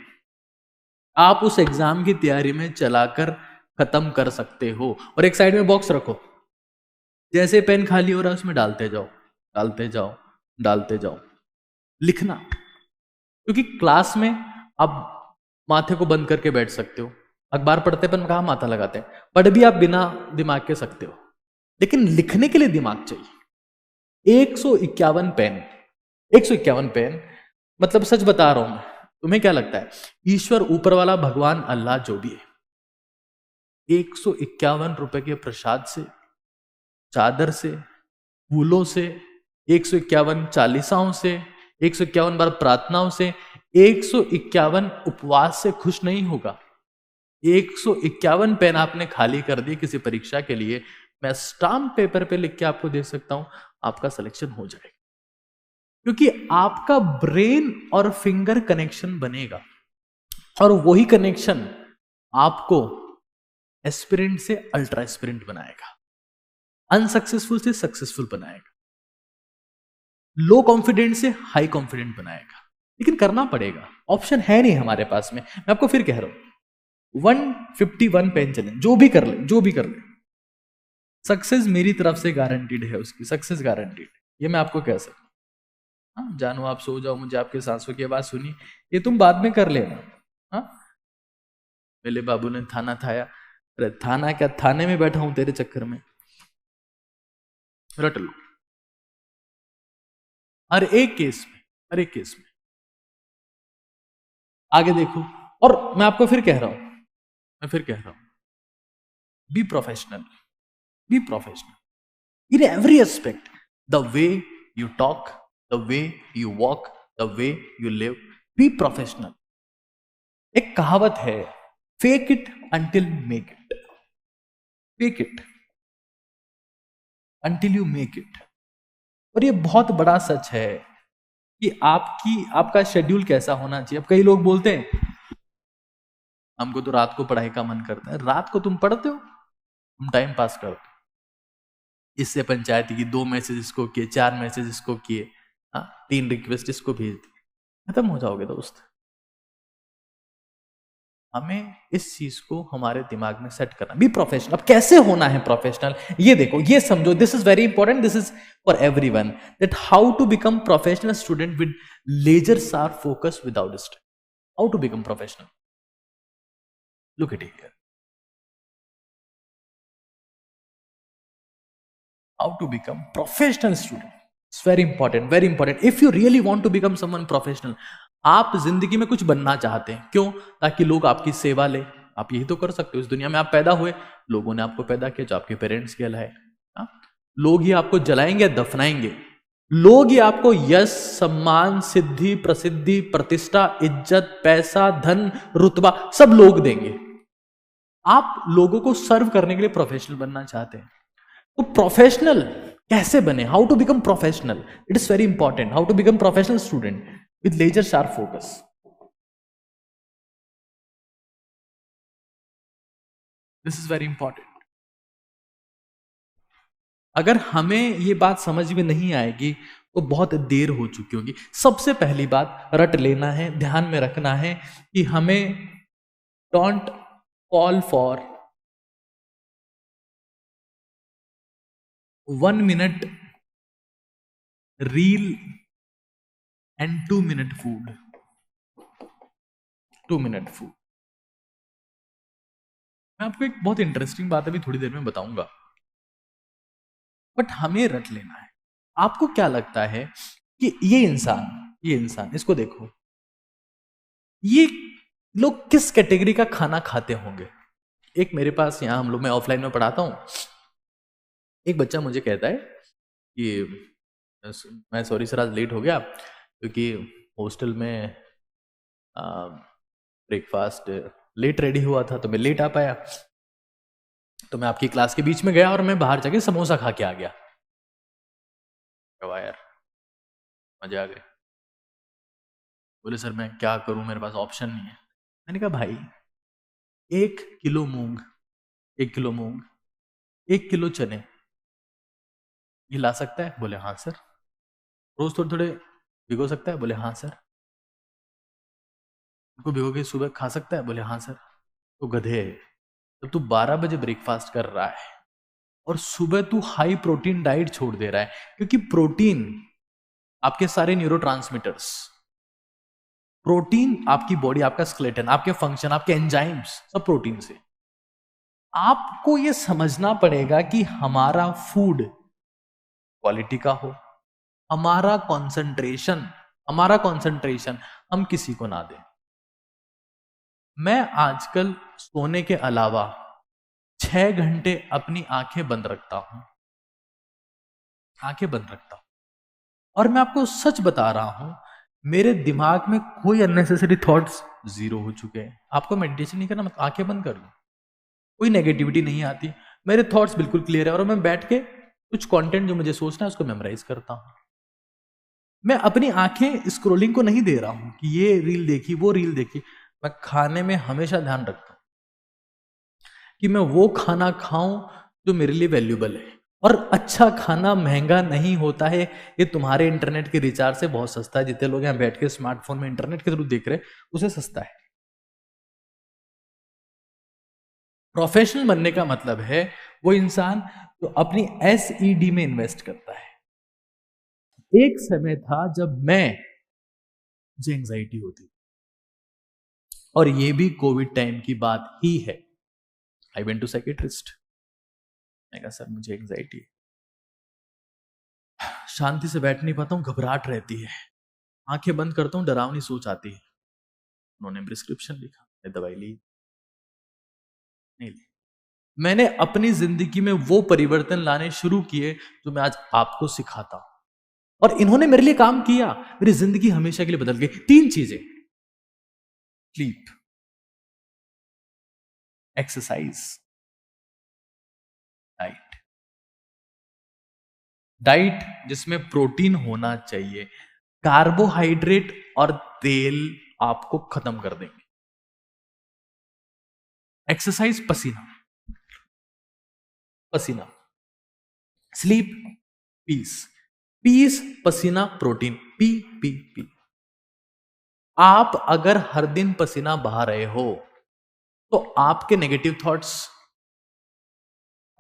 आप उस एग्जाम की तैयारी में चलाकर खत्म कर सकते हो। और एक साइड में बॉक्स रखो, जैसे पेन खाली हो रहा है उसमें डालते जाओ, डालते जाओ, डालते जाओ, लिखना। क्योंकि क्लास में आप माथे को बंद करके बैठ सकते हो, अखबार पढ़ते पर कहाँ माथा लगाते हैं, पढ़ भी आप बिना दिमाग के सकते हो, लेकिन लिखने के लिए दिमाग चाहिए। 151 पेन, 151 पेन, मतलब सच बता रहा हूं मैं, तुम्हें क्या लगता है, ईश्वर, ऊपर वाला, भगवान, अल्लाह, जो भी है, 151 रुपए के प्रसाद से, चादर से, फूलों से, 151 चालीसाओं से, 151 बार प्रार्थनाओं से, 151 उपवास से खुश नहीं होगा। 151 पेन आपने खाली कर दिए किसी परीक्षा के लिए, मैं स्टाम्प पेपर पे लिख के आपको दे सकता हूं, आपका सिलेक्शन हो जाएगा। क्योंकि आपका ब्रेन और फिंगर कनेक्शन बनेगा, और वही कनेक्शन आपको एस्पिरेंट से अल्ट्रा एस्पिरेंट बनाएगा, अनसक्सेसफुल से सक्सेसफुल बनाएगा, लो कॉन्फिडेंट से हाई कॉन्फिडेंट बनाएगा। लेकिन करना पड़ेगा, ऑप्शन है नहीं हमारे पास में। मैं आपको फिर कह रहा हूं, 151 पेन चैलेंज, जो भी कर ले, जो भी कर ले, सक्सेस मेरी तरफ से गारंटीड है, उसकी सक्सेस गारंटीड, ये मैं आपको कह सकता हूं। हाँ, जानो आप सो जाओ, मुझे आपके सांसों की आवाज सुनी, ये तुम बाद में कर लेना। हाँ, मेरे बाबू ने थाना थाया, अरे थाना क्या, थाने में बैठा हूं तेरे चक्कर में, रट लो। हर एक केस में, हर एक केस में आगे देखो। और मैं आपको फिर कह रहा हूं, मैं फिर कह रहा हूं, be professional, be professional in every aspect, the way you talk, the way you walk, the way you live, be professional. एक कहावत है, fake it until make it, fake it until you make it. और ये बहुत बड़ा सच है कि आपका शेड्यूल कैसा होना चाहिए। अब कई लोग बोलते हैं, हमको तो रात को पढ़ाई का मन करता है। रात को तुम पढ़ते हो, तुम टाइम पास करते हो। इससे पंचायत की 2 मैसेज इसको किए, 4 मैसेज इसको किए, हाँ 3 रिक्वेस्ट इसको भेज दी, खत्म हो जाओगे दोस्त। हमें इस चीज को हमारे दिमाग में सेट करना, बी प्रोफेशनल। अब कैसे होना है प्रोफेशनल, ये देखो, ये समझो, this is very important, this is for everyone, that how to become professional student with laser sharp focus without distraction. How to become professional, look at here, how to become professional student. It's very important, very important. If you really want to become someone professional, आप जिंदगी में कुछ बनना चाहते हैं, क्यों? ताकि लोग आपकी सेवा ले। आप यही तो कर सकते हो। इस दुनिया में आप पैदा हुए, लोगों ने आपको पैदा किया, जो आपके पेरेंट्स कहलाए। लोग ही आपको जलाएंगे, दफनाएंगे। लोग ही आपको यश, सम्मान, सिद्धि, प्रसिद्धि, प्रतिष्ठा, इज्जत, पैसा, धन, रुतबा सब लोग देंगे। आप लोगों को सर्व करने के लिए प्रोफेशनल बनना चाहते हैं। तो प्रोफेशनल कैसे बने, how to become professional, it is very important. How to become professional student with laser sharp focus. This is very important. अगर हमें ये बात समझ में नहीं आएगी तो बहुत देर हो चुकी होगी। सबसे पहली बात रट लेना है, ध्यान में रखना है कि हमें don't call for 1 minute reel and 2 minute food. 2 minute food. मैं आपको एक बहुत इंटरेस्टिंग बात अभी थोड़ी देर में बताऊंगा, बट हमें रट लेना है। आपको क्या लगता है कि ये इंसान इसको देखो, ये लोग किस कैटेगरी का खाना खाते होंगे? एक मेरे पास यहां, हम लोग, मैं ऑफलाइन में पढ़ाता हूं, एक बच्चा मुझे कहता है कि मैं सॉरी सर आज लेट हो गया क्योंकि हॉस्टल में ब्रेकफास्ट लेट रेडी हुआ था तो मैं लेट आ पाया। तो मैं आपकी क्लास के बीच में गया और मैं बाहर जाके समोसा खा के आ गया। वाह यार, मजा आ गया। बोले सर मैं क्या करूं, मेरे पास ऑप्शन नहीं है। मैंने कहा भाई 1 किलो मूंग, 1 किलो मूंग, 1 किलो चने, ये ला सकता है? बोले हाँ सर। रोज थोड़े थोड़े भिगो सकता है? बोले हाँ सर। उनको भिगो के सुबह खा सकता है? बोले हाँ सर। तो गधे है, तो तू 12 बजे ब्रेकफास्ट कर रहा है और सुबह तू हाई प्रोटीन डाइट छोड़ दे रहा है, क्योंकि प्रोटीन आपके सारे न्यूरोट्रांसमीटर्स, प्रोटीन आपकी बॉडी, आपका स्केलेटन, आपके फंक्शन, आपके एंजाइम्स सब प्रोटीन से। आपको यह समझना पड़ेगा कि हमारा फूड क्वालिटी का हो, हमारा कंसंट्रेशन हम किसी को ना दें। मैं आजकल सोने के अलावा 6 घंटे अपनी आंखें बंद रखता हूं, और मैं आपको सच बता रहा हूं, मेरे दिमाग में कोई अननेसेसरी थॉट्स जीरो हो चुके हैं। आपको मेडिटेशन नहीं करना, मत आंखें बंद कर लो, कोई नेगेटिविटी नहीं आती, मेरे थॉट्स बिल्कुल क्लियर है, और मैं बैठ के कुछ कंटेंट जो मुझे सोचना है उसको मेमोराइज करता हूं। मैं अपनी आंखें स्क्रोलिंग को नहीं दे रहा हूं कि ये रील देखी, वो रील देखी। मैं खाने में हमेशा ध्यान रखता हूं कि मैं वो खाना खाऊं जो मेरे लिए वैल्यूबल है। और अच्छा खाना महंगा नहीं होता है, ये तुम्हारे इंटरनेट के रिचार्ज से बहुत सस्ता है। जितने लोग यहां बैठ के स्मार्टफोन में इंटरनेट के थ्रू देख रहे उसे सस्ता है। प्रोफेशनल बनने का मतलब है वो इंसान जो अपनी SED में इन्वेस्ट करता है। एक समय था जब मुझे एंजाइटी होती थी, और ये भी कोविड टाइम की बात ही है। आई वेंट टू साइकेट्रिस्ट, मैं कहा सर मुझे एंजाइटी, शांति से बैठ नहीं पाता हूं, घबराहट रहती है, आंखें बंद करता हूं, डरावनी सोच आती है। उन्होंने प्रिस्क्रिप्शन लिखा, मैं दवाई ली नहीं ली। मैंने अपनी जिंदगी में वो परिवर्तन लाने शुरू किए जो मैं आज आपको सिखाता हूं, और इन्होंने मेरे लिए काम किया, मेरी जिंदगी हमेशा के लिए बदल गई। 3 चीजें, स्लीप, एक्सरसाइज, डाइट जिसमें प्रोटीन होना चाहिए, कार्बोहाइड्रेट और तेल आपको खत्म कर देंगे। एक्सरसाइज, पसीना, स्लीप, पीस, पीस, पसीना, प्रोटीन, पी पी पी। आप अगर हर दिन पसीना बहा रहे हो तो आपके नेगेटिव थॉट्स,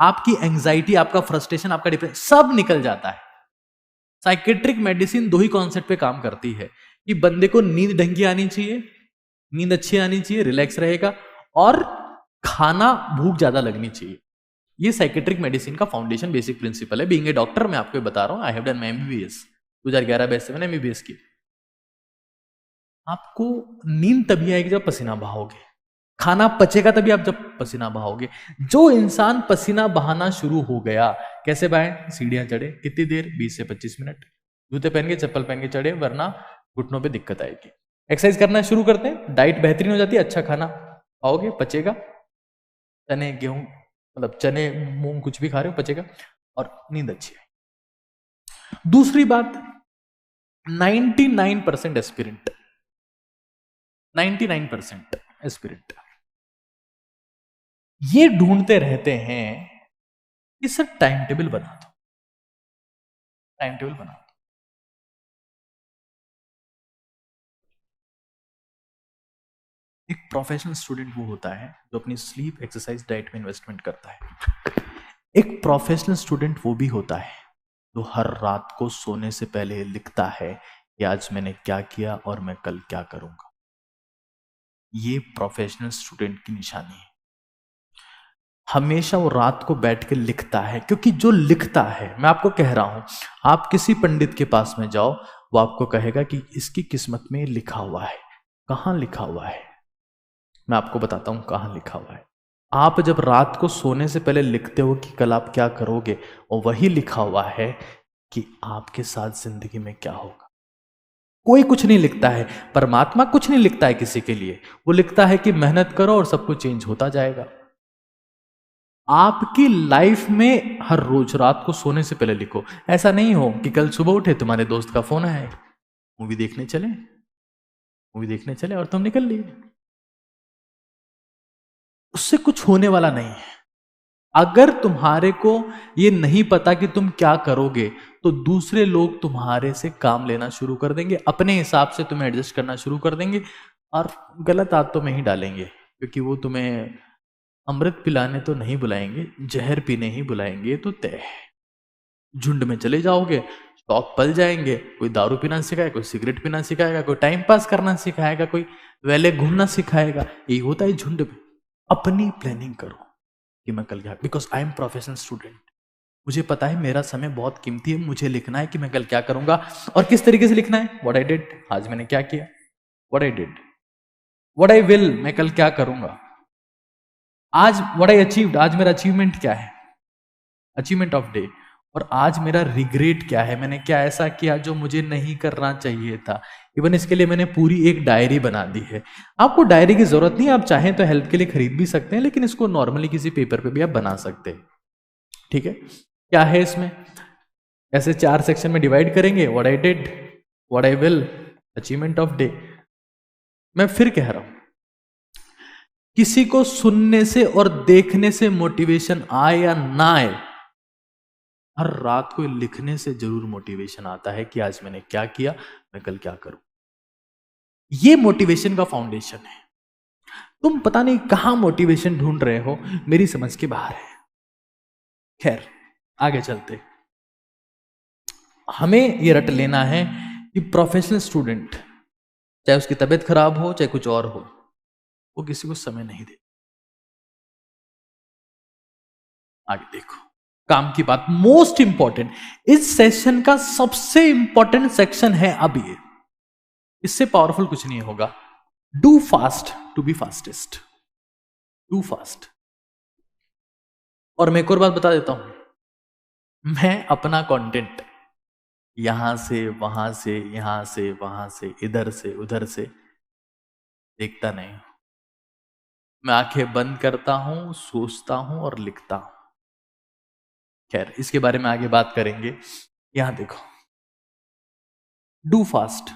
आपकी एंजाइटी, आपका फ्रस्ट्रेशन, आपका डिप्रेशन सब निकल जाता है। साइकेट्रिक मेडिसिन दो ही कॉन्सेप्ट पे काम करती है कि बंदे को नींद ढंग की आनी चाहिए, नींद अच्छी आनी चाहिए, रिलैक्स रहेगा, और खाना भूख ज्यादा लगनी चाहिए। ये साइकेट्रिक मेडिसिन का फाउंडेशन बेसिक प्रिंसिपल है। बीइंग ए डॉक्टर मैं आपको बता रहा हूं, I have done my MBBS 2011 batch से मैंने एमबीबीएस की। आपको नींद तभी आएगी जब पसीना बहाओगे, खाना पचेगा तभी आप जब पसीना बहाओगे। जो इंसान पसीना बहाना शुरू हो गया, कैसे बहाए? सीढ़ियां चढ़े, कितनी देर? 20 से 25 मिनट, जूते पहन के चप्पल पहन के चढ़े, वरना घुटनों पे दिक्कत आएगी। एक्सरसाइज करना शुरू करते हैं, डाइट बेहतरीन हो जाती है, अच्छा खाना खाओगे, पचेगा, चने गेहूं मतलब चने मूंग कुछ भी खा रहे हो पचेगा, और नींद अच्छी है। दूसरी बात, 99% एस्पिरेंट, 99% एस्पिरेंट ये ढूंढते रहते हैं कि सर टाइम टेबल बना दो, टाइम टेबल बना दो। एक प्रोफेशनल स्टूडेंट वो होता है जो अपनी स्लीप, एक्सरसाइज, डाइट में इन्वेस्टमेंट करता है। एक प्रोफेशनल स्टूडेंट वो भी होता है जो हर रात को सोने से पहले लिखता है कि आज मैंने क्या किया और मैं कल क्या करूंगा। ये प्रोफेशनल स्टूडेंट की निशानी है। हमेशा वो रात को बैठ के लिखता है, क्योंकि जो लिखता है, मैं आपको कह रहा हूं, आप किसी पंडित के पास में जाओ, वो आपको कहेगा कि इसकी किस्मत में लिखा हुआ है। कहां लिखा हुआ है? मैं आपको बताता हूं कहां लिखा हुआ है। आप जब रात को सोने से पहले लिखते हो कि कल आप क्या करोगे, और वही लिखा हुआ है कि आपके साथ जिंदगी में क्या होगा। कोई कुछ नहीं लिखता है, परमात्मा कुछ नहीं लिखता है किसी के लिए, वो लिखता है कि मेहनत करो और सब कुछ चेंज होता जाएगा। आपकी लाइफ में हर रोज रात को सोने से पहले लिखो। ऐसा नहीं हो कि कल सुबह उठे तुम्हारे दोस्त का फोन है, मूवी देखने चले, मूवी देखने चले और तुम निकल लिए। उससे कुछ होने वाला नहीं है। अगर तुम्हारे को ये नहीं पता कि तुम क्या करोगे, तो दूसरे लोग तुम्हारे से काम लेना शुरू कर देंगे, अपने हिसाब से तुम्हें एडजस्ट करना शुरू कर देंगे, और गलत आदतों में ही डालेंगे, क्योंकि वो तुम्हें अमृत पिलाने तो नहीं बुलाएंगे, जहर पीने ही बुलाएंगे। तो तय है, झुंड में चले जाओगे, शौक पल जाएंगे। कोई दारू पीना सिखाएगा, कोई सिगरेट पीना सिखाएगा, कोई टाइम पास करना सिखाएगा, कोई वेले घूमना सिखाएगा। यही होता है झुंड में। अपनी प्लानिंग करो कि मैं कल क्या, because I am professional student, मुझे पता है मेरा समय बहुत कीमती है, मुझे लिखना है कि मैं कल क्या करूंगा और किस तरीके से लिखना है। व्हाट आई डिड, आज मैंने क्या किया, what I did, what I will, मैं कल क्या करूंगा आज, व्हाट आई अचीव्ड, आज मेरा अचीवमेंट क्या है, अचीवमेंट ऑफ डे, और आज मेरा रिग्रेट क्या है, मैंने क्या ऐसा किया जो मुझे नहीं करना चाहिए था। इवन इसके लिए मैंने पूरी एक डायरी बना दी है। आपको डायरी की जरूरत नहीं, आप चाहें तो हेल्प के लिए खरीद भी सकते हैं, लेकिन इसको नॉर्मली किसी पेपर पे भी आप बना सकते हैं। ठीक है, क्या है इसमें, ऐसे 4 सेक्शन में डिवाइड करेंगे, what I did, what I will, achievement of day. मैं फिर कह रहा हूं, किसी को सुनने से और देखने से मोटिवेशन आए या ना आए, हर रात को लिखने से जरूर मोटिवेशन आता है कि आज मैंने क्या किया, मैं कल क्या करूं। ये मोटिवेशन का फाउंडेशन है। तुम पता नहीं कहां मोटिवेशन ढूंढ रहे हो, मेरी समझ के बाहर है। खैर, आगे चलते। हमें यह रट लेना है कि प्रोफेशनल स्टूडेंट, चाहे उसकी तबीयत खराब हो चाहे कुछ और हो, वो किसी को समय नहीं दे। आगे देखो, काम की बात मोस्ट इंपॉर्टेंट, इस सेशन का सबसे इंपॉर्टेंट सेक्शन है अब ये, इससे पावरफुल कुछ नहीं होगा। Do fast to be fastest, do fast. और मैं एक और बात बता देता हूं, मैं अपना कंटेंट यहां से वहां से, यहां से वहां से, इधर से उधर से देखता नहीं हूं। मैं आंखें बंद करता हूं, सोचता हूं और लिखता हूं। खैर, इसके बारे में आगे बात करेंगे। यहां देखो, do fast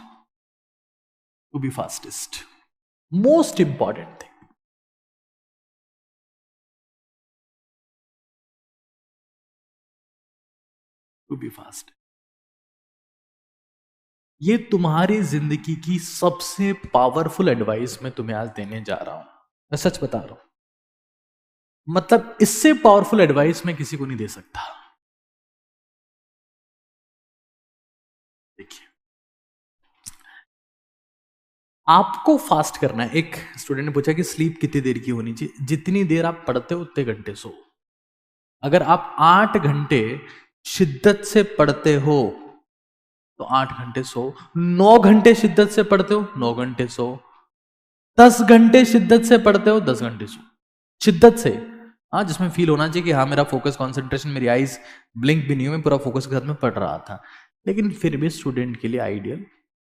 to be fastest, most important thing. To be fast. ये तुम्हारी जिंदगी की सबसे पावरफुल एडवाइस मैं तुम्हें आज देने जा रहा हूं। मैं सच बता रहा हूं, मतलब इससे पावरफुल एडवाइस मैं किसी को नहीं दे सकता। देखिए, आपको फास्ट करना है। एक स्टूडेंट ने पूछा कि स्लीप कितनी देर की होनी चाहिए। जितनी देर आप पढ़ते हो उतने घंटे सो। अगर आप 8 घंटे शिद्दत से पढ़ते हो तो 8 घंटे सो। 9 घंटे शिद्दत से पढ़ते हो 9 घंटे सो। 10 घंटे शिद्दत से पढ़ते हो 10 घंटे सो। शिद्दत से, हाँ, जिसमें फील होना चाहिए कि हाँ मेरा फोकस, कंसंट्रेशन, मेरी आईज ब्लिंक भी नहीं हुई, मैं पूरा फोकस के साथ में पढ़ रहा था। लेकिन फिर भी स्टूडेंट के लिए आइडियल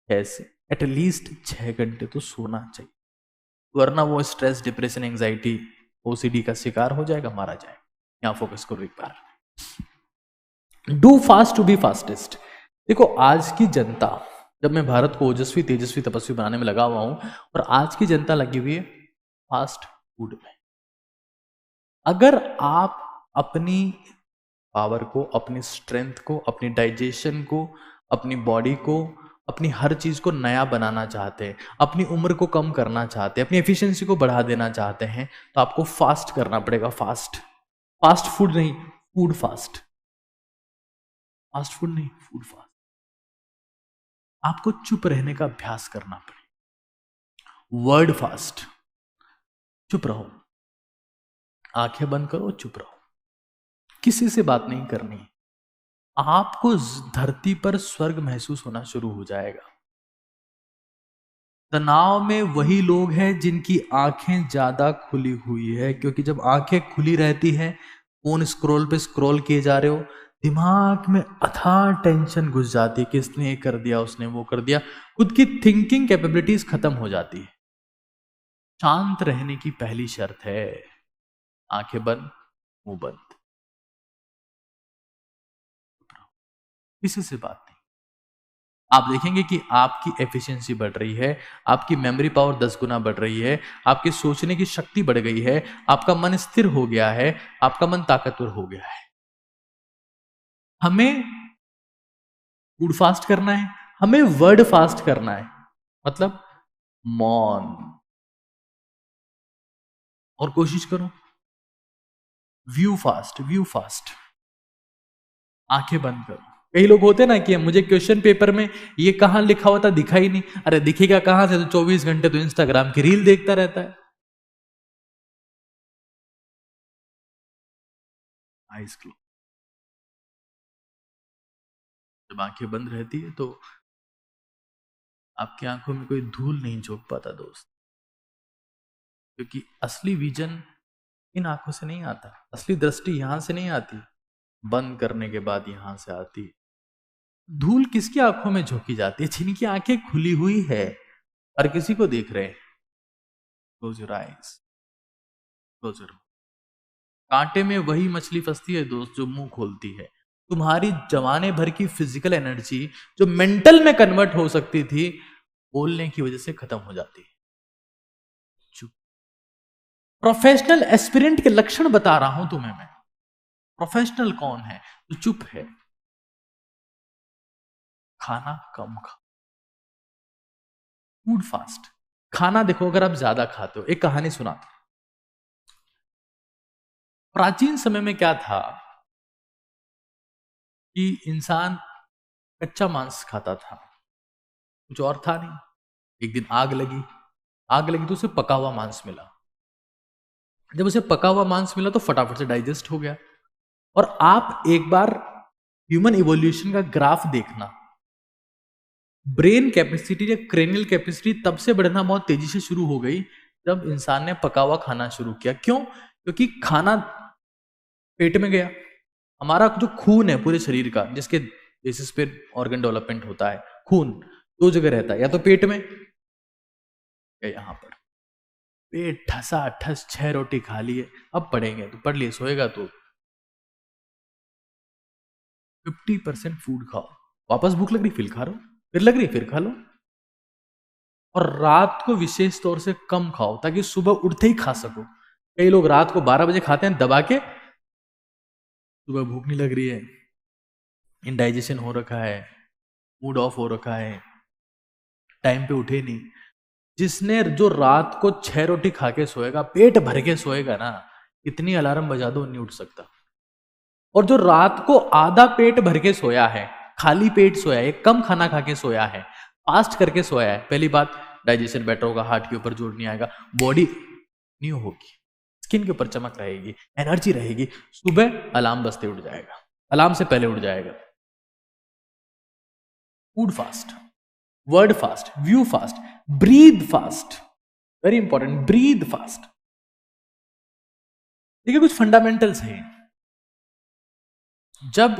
ऐसे एटलीस्ट 6 घंटे तो सोना चाहिए, वरना वो स्ट्रेस, डिप्रेशन, एंजाइटी, ओसीडी का शिकार हो जाएगा, मारा जाएगा। यहां फोकस करो एक बार। Do fast to be fastest. देखो, आज की जनता, जब मैं भारत को ओजस्वी, तेजस्वी, तपस्वी बनाने में लगा हुआ हूं, और आज की जनता लगी हुई है फास्ट फूड में। अगर आप अपनी पावर को, अपनी स्ट्रेंथ को, अपनी डाइजेशन को, अपनी बॉडी को, अपनी हर चीज को नया बनाना चाहते हैं, अपनी उम्र को कम करना चाहते हैं, अपनी एफिशिएंसी को बढ़ा देना चाहते हैं, तो आपको फास्ट करना पड़ेगा। फास्ट, फास्ट फूड नहीं, फूड फास्ट। फास्ट फूड नहीं, फूड फास्ट। आपको चुप रहने का अभ्यास करना पड़ेगा। Word fast. चुप रहो, आंखें बंद करो, चुप रहो, किसी से बात नहीं करनी। आपको धरती पर स्वर्ग महसूस होना शुरू हो जाएगा। तनाव में वही लोग हैं जिनकी आंखें ज्यादा खुली हुई है, क्योंकि जब आंखें खुली रहती हैं, फोन स्क्रॉल पे स्क्रॉल किए जा रहे हो, दिमाग में अथाह टेंशन घुस जाती है कि इसने ये कर दिया, उसने वो कर दिया, खुद की थिंकिंग कैपेबिलिटीज खत्म हो जाती है। शांत रहने की पहली शर्त है आंखें बंद, मुंह बंद, किसी से बात नहीं। आप देखेंगे कि आपकी एफिशिएंसी बढ़ रही है, आपकी मेमोरी पावर 10 गुना बढ़ रही है, आपकी सोचने की शक्ति बढ़ गई है, आपका मन स्थिर हो गया है, आपका मन ताकतवर हो गया है। हमें फूड फास्ट करना है, हमें वर्ड फास्ट करना है, मतलब मौन। और कोशिश करो व्यू फास्ट, व्यू फास्ट। आंखें बंद करो। कई लोग होते ना कि मुझे क्वेश्चन पेपर में ये कहां लिखा होता दिखा ही नहीं। अरे दिखेगा कहां से, तो 24 घंटे तो इंस्टाग्राम की रील देखता रहता है। Eyes close. जब आंखें बंद रहती है तो आपकी आंखों में कोई धूल नहीं झोंक पाता दोस्त, क्योंकि असली विजन इन आंखों से नहीं आता, असली दृष्टि यहां से नहीं आती, बंद करने के बाद यहां से आती है। धूल किसकी आंखों में झोंकी जाती है? जिनकी आंखें खुली हुई है और किसी को देख रहे हैं। Close your eyes, close your. कांटे में वही मछली फंसती है दोस्त जो मुंह खोलती है। तुम्हारी जमाने भर की फिजिकल एनर्जी जो मेंटल में कन्वर्ट हो सकती थी, बोलने की वजह से खत्म हो जाती है। चुप। प्रोफेशनल एस्पिरेंट के लक्षण बता रहा हूं तुम्हें मैं। प्रोफेशनल कौन है? जो चुप है। खाना कम खाओ, फूड फास्ट। खाना देखो, अगर आप ज्यादा खाते हो, एक कहानी सुनाता हूं। प्राचीन समय में क्या था कि इंसान कच्चा मांस खाता था, कुछ और था नहीं। एक दिन आग लगी, आग लगी तो उसे पका हुआ मांस मिला। जब उसे पका हुआ मांस मिला तो फटाफट से डाइजेस्ट हो गया। और आप एक बार ह्यूमन इवोल्यूशन का ग्राफ देखना, ब्रेन कैपेसिटी या क्रेनियल कैपेसिटी तब से बढ़ना बहुत तेजी से शुरू हो गई जब इंसान ने पका हुआ खाना शुरू किया। क्यों? क्योंकि खाना पेट में गया। हमारा जो खून है पूरे शरीर का, जिसके बेसिस पे ऑर्गन डेवलपमेंट होता है, खून दो जगह रहता है, या तो पेट में या यहां पर। पेट ठसा ठस, 6 रोटी खा लिए, अब पढ़ेंगे तो पढ़ लिए, सोएगा तो 50% फूड खाओ। वापस भूख लग रही, फिर खा लो, फिर लग रही फिर खा लो। और रात को विशेष तौर से कम खाओ ताकि सुबह उठते ही खा सको। कई लोग रात को 12 बजे खाते हैं दबा के, सुबह भूख नहीं लग रही है, इंडाइजेशन हो रखा है, मूड ऑफ हो रखा है, टाइम पे उठे नहीं। जिसने जो रात को 6 रोटी खा के सोएगा, पेट भर के सोएगा ना, इतनी अलार्म बजा दो नहीं उठ सकता। और जो रात को आधा पेट भर के सोया है, खाली पेट सोया है, कम खाना खा के सोया है, फास्ट करके सोया है, पहली बात डाइजेशन बेटर होगा, हार्ट के ऊपर जोर नहीं आएगा, बॉडी न्यू होगी, स्किन के ऊपर चमक रहेगी, एनर्जी रहेगी, सुबह अलार्म बजते उठ जाएगा, अलार्म से पहले उठ जाएगा। Food fast, word fast, view fast, breathe fast, very important, breathe fast. देखिए कुछ फंडामेंटल्स हैं। जब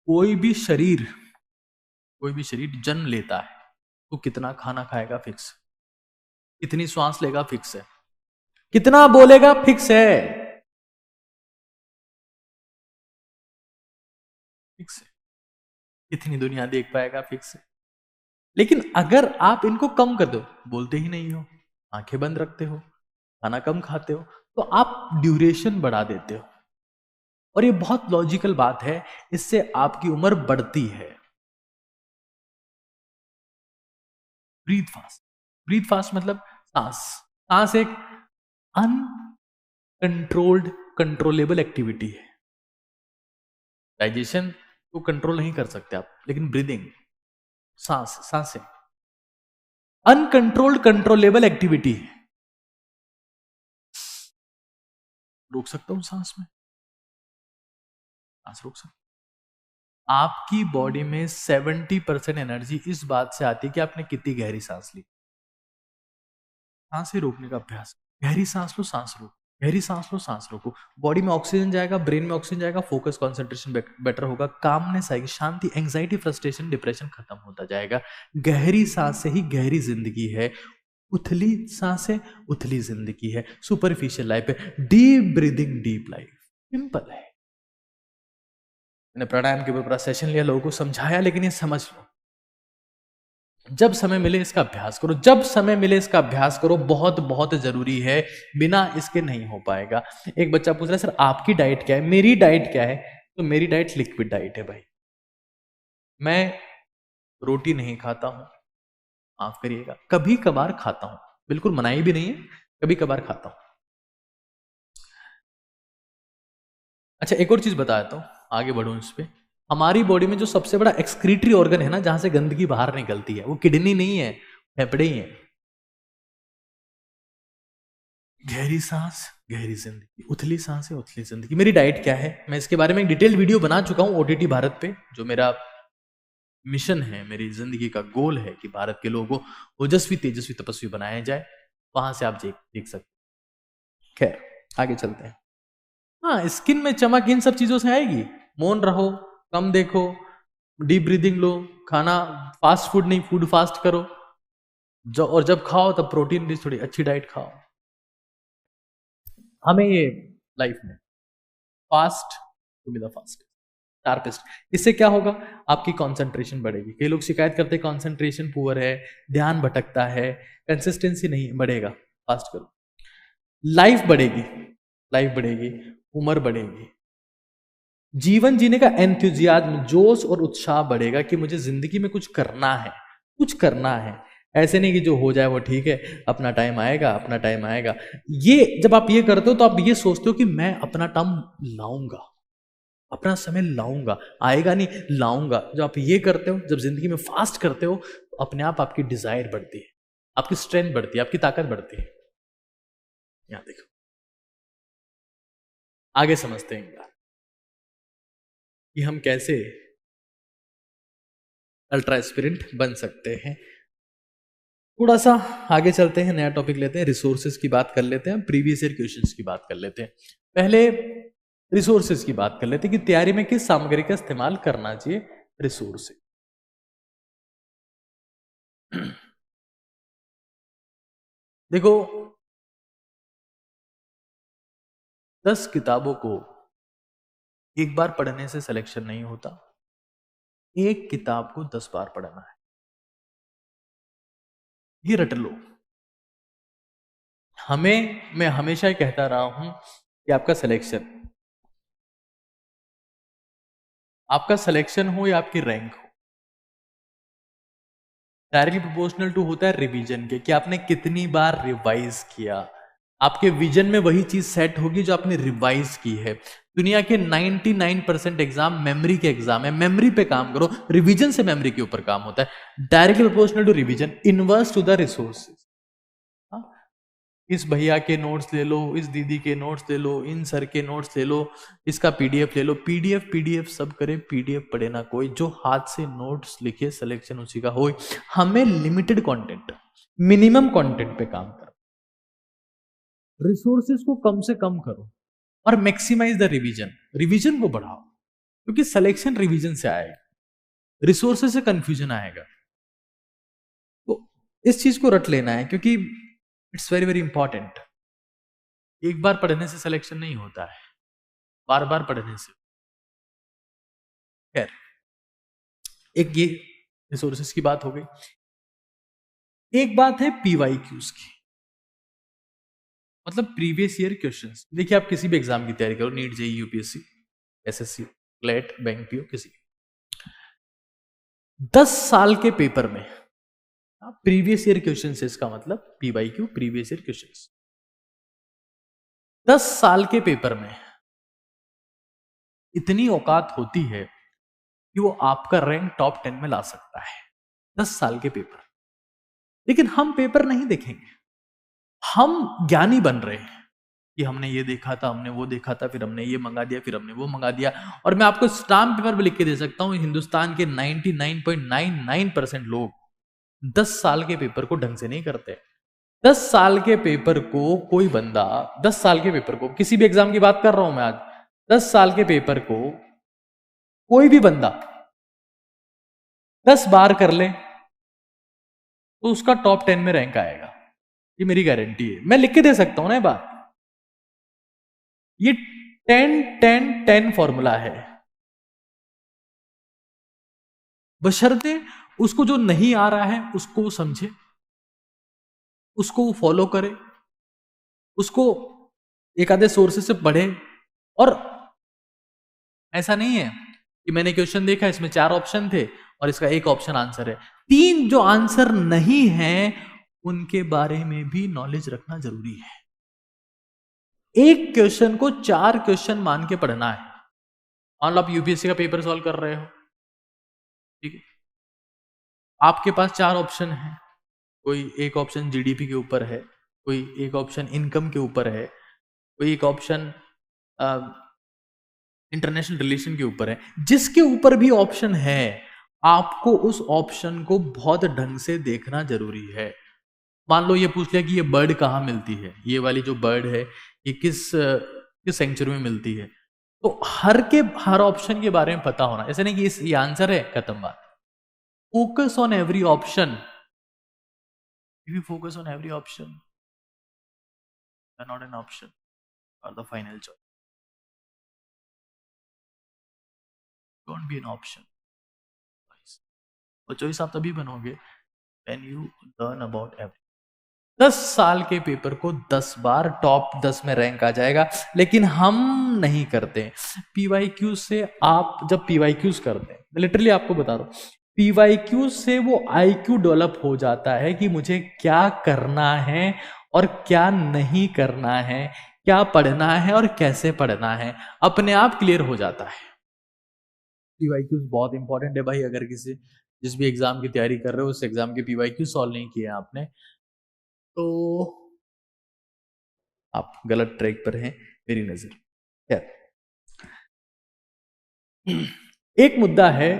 कोई भी शरीर जन्म लेता है तो कितना खाना खाएगा फिक्स, कितनी श्वास लेगा फिक्स है, कितना बोलेगा फिक्स है, फिक्स है, कितनी दुनिया देख पाएगा फिक्स है। लेकिन अगर आप इनको कम कर दो, बोलते ही नहीं हो, आंखें बंद रखते हो, खाना कम खाते हो, तो आप ड्यूरेशन बढ़ा देते हो। और ये बहुत लॉजिकल बात है, इससे आपकी उम्र बढ़ती है। ब्रीथ फास्ट, ब्रीथ फास्ट मतलब सांस, सांस एक अनकंट्रोल्ड कंट्रोलेबल एक्टिविटी है। डाइजेशन को कंट्रोल नहीं कर सकते आप, लेकिन ब्रीदिंग, सांसें अनकंट्रोल्ड कंट्रोलेबल एक्टिविटी है। रोक सकता हूं सांस में, सांस रोक सकता। आपकी बॉडी में 70% एनर्जी इस बात से आती है कि आपने कितनी गहरी सांस ली। सांसें रोकने का अभ्यास, गहरी सांस लो, सांस रोको, गहरी सांस लो, सांस रोको, बॉडी में ऑक्सीजन जाएगा, ब्रेन में ऑक्सीजन जाएगा, फोकस कंसंट्रेशन बेटर होगा, कामनेस आएगी, शांति, एंजाइटी, फ्रस्ट्रेशन, डिप्रेशन खत्म होता जाएगा। गहरी सांस से ही गहरी जिंदगी है, उथली सांसें उथली जिंदगी है, सुपरफिशियल लाइफ है, deep breathing deep life. Simple है। मैंने प्राणायाम के ऊपर पूरा सेशन लिया, लोगों को समझाया, लेकिन ये समझ लो, जब समय मिले इसका अभ्यास करो, जब समय मिले इसका अभ्यास करो, बहुत बहुत जरूरी है, बिना इसके नहीं हो पाएगा। एक बच्चा पूछ रहा है सर आपकी डाइट क्या है, मेरी डाइट क्या है, तो मेरी डाइट लिक्विड डाइट है भाई। मैं रोटी नहीं खाता हूं, माफ करिएगा, कभी कभार खाता हूं, बिल्कुल मनाही भी नहीं है, कभी कभार खाता हूं। अच्छा एक और चीज बता देता हूं, आगे बढ़ूं इस पे। हमारी बॉडी में जो सबसे बड़ा एक्सक्रीटरी ऑर्गन है ना, जहां से गंदगी बाहर निकलती है, वो किडनी नहीं है, फेफड़े ही है। गहरी सांस गहरी जिंदगी, उथली सांसें उथली जिंदगी। मेरी डाइट क्या है, मैं इसके बारे में एक डिटेल वीडियो बना चुका हूं ओटीटी भारत पे। जो मेरा मिशन है, मेरी जिंदगी का गोल है कि भारत के लोगों को ओजस्वी तेजस्वी तपस्वी बनाया जाए, वहां से आप देख सकते। खैर आगे चलते हैं। हाँ, स्किन में चमक इन सब चीजों से आएगी। मौन रहो, कम देखो, डीप ब्रीदिंग लो, खाना फास्ट फूड नहीं, फूड फास्ट करो, और जब खाओ तब प्रोटीन रिच थोड़ी अच्छी डाइट खाओ। हमें ये लाइफ में fast to be the fast sharpest, इससे क्या होगा, आपकी कंसंट्रेशन बढ़ेगी। कई लोग शिकायत करते हैं कंसंट्रेशन पुअर है, ध्यान भटकता है, कंसिस्टेंसी नहीं, बढ़ेगा, फास्ट करो। लाइफ बढ़ेगी, लाइफ बढ़ेगी, उम्र बढ़ेगी, जीवन जीने का एंथुजियाज्म, जोश और उत्साह बढ़ेगा कि मुझे जिंदगी में कुछ करना है, कुछ करना है। ऐसे नहीं कि जो हो जाए वो ठीक है, अपना टाइम आएगा, अपना टाइम आएगा। ये जब आप ये करते हो तो आप ये सोचते हो कि मैं अपना टाइम लाऊंगा, अपना समय लाऊंगा, आएगा नहीं, लाऊंगा। जब आप ये करते हो, जब जिंदगी में फास्ट करते हो, तो अपने आप आपकी डिजायर बढ़ती है, आपकी स्ट्रेंथ बढ़ती है, आपकी ताकत बढ़ती है। यहां देखो, आगे समझते हैं एक बार कि हम कैसे अल्ट्रा एस्पिरेंट बन सकते हैं। थोड़ा सा आगे चलते हैं, नया टॉपिक लेते हैं, रिसोर्सेज की बात कर लेते हैं, प्रीवियस ईयर क्वेश्चंस की बात कर लेते हैं। पहले रिसोर्सेज की बात कर लेते हैं कि तैयारी में किस सामग्री का इस्तेमाल करना चाहिए। रिसोर्सेज, देखो 10 किताबों को एक बार पढ़ने से सिलेक्शन नहीं होता, एक किताब को 10 बार पढ़ना है, ये रट लो। मैं हमेशा कहता रहा हूं कि आपका सिलेक्शन आपका सिलेक्शन हो या आपकी रैंक हो, डायरेक्टली प्रोपोर्शनल टू होता है रिवीजन के, कि आपने कितनी बार रिवाइज किया। आपके विजन में वही चीज सेट होगी जो आपने रिवाइज की है। दुनिया के 99% एग्जाम मेमोरी के एग्जाम है, मेमोरी पे काम करो, रिवीजन से मेमोरी के ऊपर काम होता है। Directly proportional to revision, inverse to the resources. इस भैया के नोट्स ले लो, इस दीदी के नोट्स ले लो, इन सर के नोट्स ले लो, इसका पीडीएफ ले लो। पीडीएफ पीडीएफ सब करे, पीडीएफ पढ़े ना कोई। जो हाथ से नोट्स लिखे सिलेक्शन उसी का हो। हमें लिमिटेड कंटेंट, मिनिमम कंटेंट पे काम करो, रिसोर्सेज को कम से कम करो और मैक्सिमाइज द रिवीजन। रिवीजन को बढ़ाओ, क्योंकि सिलेक्शन रिवीजन से आएगा, रिसोर्सेज से कंफ्यूजन आएगा। तो इस चीज को रट लेना है, क्योंकि इट्स वेरी वेरी इंपॉर्टेंट। एक बार पढ़ने से सिलेक्शन नहीं होता है, बार बार पढ़ने से। खैर, एक ये रिसोर्सेज की बात हो गई। एक बात है पीवाईक्यूज की, मतलब प्रीवियस ईयर क्वेश्चंस। देखिए, आप किसी भी एग्जाम की तैयारी करो, NEET, JEE, UPSC, SSC, CLAT, bank PO, किसी 10 साल के पेपर में प्रीवियस ईयर क्वेश्चन, इसका मतलब पीवाईक्यू, प्रीवियस ईयर क्वेश्चन। 10 साल के पेपर में इतनी औकात होती है कि वो आपका रैंक टॉप 10 में ला सकता है। 10 साल के पेपर। लेकिन हम पेपर नहीं देखेंगे, हम ज्ञानी बन रहे हैं कि हमने ये देखा था, हमने वो देखा था, फिर हमने ये मंगा दिया, फिर हमने वो मंगा दिया। और मैं आपको स्टाम्प पेपर पे लिख के दे सकता हूं, हिंदुस्तान के 99.99% लोग 10 साल के पेपर को ढंग से नहीं करते। 10 साल के पेपर को कोई बंदा, 10 साल के पेपर को, किसी भी एग्जाम की बात कर रहा हूं मैं आज, 10 साल के पेपर को कोई भी बंदा 10 बार कर ले तो उसका टॉप 10 में रैंक आएगा। ये मेरी गारंटी है, मैं लिख के दे सकता हूं ना ये बात। ये 10-10-10 फॉर्मूला है, बशर्ते उसको जो नहीं आ रहा है उसको वो समझे, उसको वो फॉलो करे, उसको एक आधे सोर्सेस से पढ़े। और ऐसा नहीं है कि मैंने क्वेश्चन देखा, इसमें 4 ऑप्शन थे और इसका एक ऑप्शन आंसर है। 3 जो आंसर नहीं है उनके बारे में भी नॉलेज रखना जरूरी है। एक क्वेश्चन को 4 क्वेश्चन मान के पढ़ना है। मान लो आप यूपीएससी का पेपर सॉल्व कर रहे हो, ठीक है, आपके पास 4 ऑप्शन है। कोई एक ऑप्शन जीडीपी के ऊपर है, कोई एक ऑप्शन इनकम के ऊपर है, कोई एक ऑप्शन इंटरनेशनल रिलेशन के ऊपर है। जिसके ऊपर भी ऑप्शन है, आपको उस ऑप्शन को बहुत ढंग से देखना जरूरी है। मान लो ये पूछ लिया कि ये बर्ड कहाँ मिलती है, ये वाली जो बर्ड है ये किस किस सेंचुरी में मिलती है, तो हर ऑप्शन के बारे में पता होना। ऐसे नहीं कि ये आंसर है, खत्म बात। Focus on every option. If you focus on every option, you are not an option, और the final choice. Don't be an option, और चॉइस आप तभी बनोगे when you learn about every. 10 साल के पेपर को 10 बार टॉप 10 में रैंक आ जाएगा, लेकिन हम नहीं करते। पीवाईक्यू से आप जब पीवाईक्यूज करते हैं, लिटरली आपको बता रहा हूं, पीवाईक्यू से वो आईक्यू डेवलप हो जाता है कि मुझे क्या करना है और क्या नहीं करना है, क्या पढ़ना है और कैसे पढ़ना है, अपने आप क्लियर हो जाता है। पीवाईक्यूज बहुत इंपॉर्टेंट है भाई। अगर जिस भी एग्जाम की तैयारी कर रहे हो, उस एग्जाम के पीवाईक्यू सॉल्व नहीं किए आपने तो आप गलत ट्रैक पर हैं, मेरी नजर। खैर, एक मुद्दा है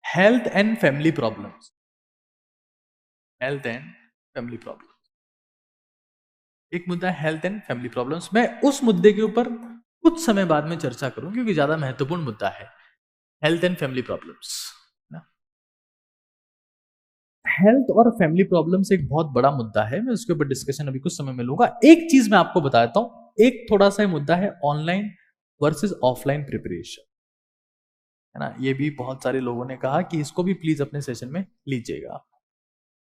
health and family problems. Health and family problems, एक मुद्दा है हेल्थ एंड फैमिली प्रॉब्लम्स। मैं उस मुद्दे के ऊपर कुछ समय बाद में चर्चा करूं, क्योंकि ज्यादा महत्वपूर्ण मुद्दा है हेल्थ एंड फैमिली प्रॉब्लम्स ना। हेल्थ और फैमिली प्रॉब्लम्स एक बहुत बड़ा मुद्दा है, मैं उसके ऊपर डिस्कशन अभी कुछ समय में लूंगा। एक चीज मैं आपको बता देता हूं, एक थोड़ा सा मुद्दा है ऑनलाइन वर्सेस ऑफलाइन प्रिपरेशन, है ना। ये भी बहुत सारे लोगों ने कहा कि इसको भी प्लीज अपने सेशन में लीजिएगा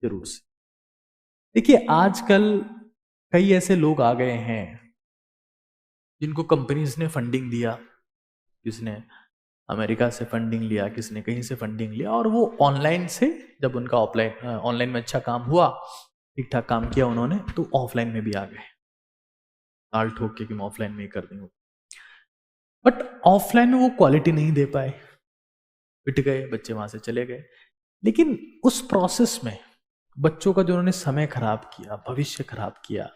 जरूर से। देखिए, आजकल कई ऐसे लोग आ गए हैं जिनको कंपनीज ने फंडिंग दिया, किसने अमेरिका से फंडिंग लिया, किसने कहीं से फंडिंग लिया, और वो ऑनलाइन से जब उनका ऑफलाइन ऑनलाइन में अच्छा काम हुआ, ठीक ठाक काम किया उन्होंने, तो ऑफलाइन में भी आ गए, ताल ठोक के कि मैं ऑफलाइन में ही कर दूंगा। बट ऑफलाइन में वो क्वालिटी नहीं दे पाए, पिट गए बच्चे, वहां से चले गए। लेकिन उस प्रोसेस में बच्चों का जो उन्होंने समय खराब किया, भविष्य खराब किया,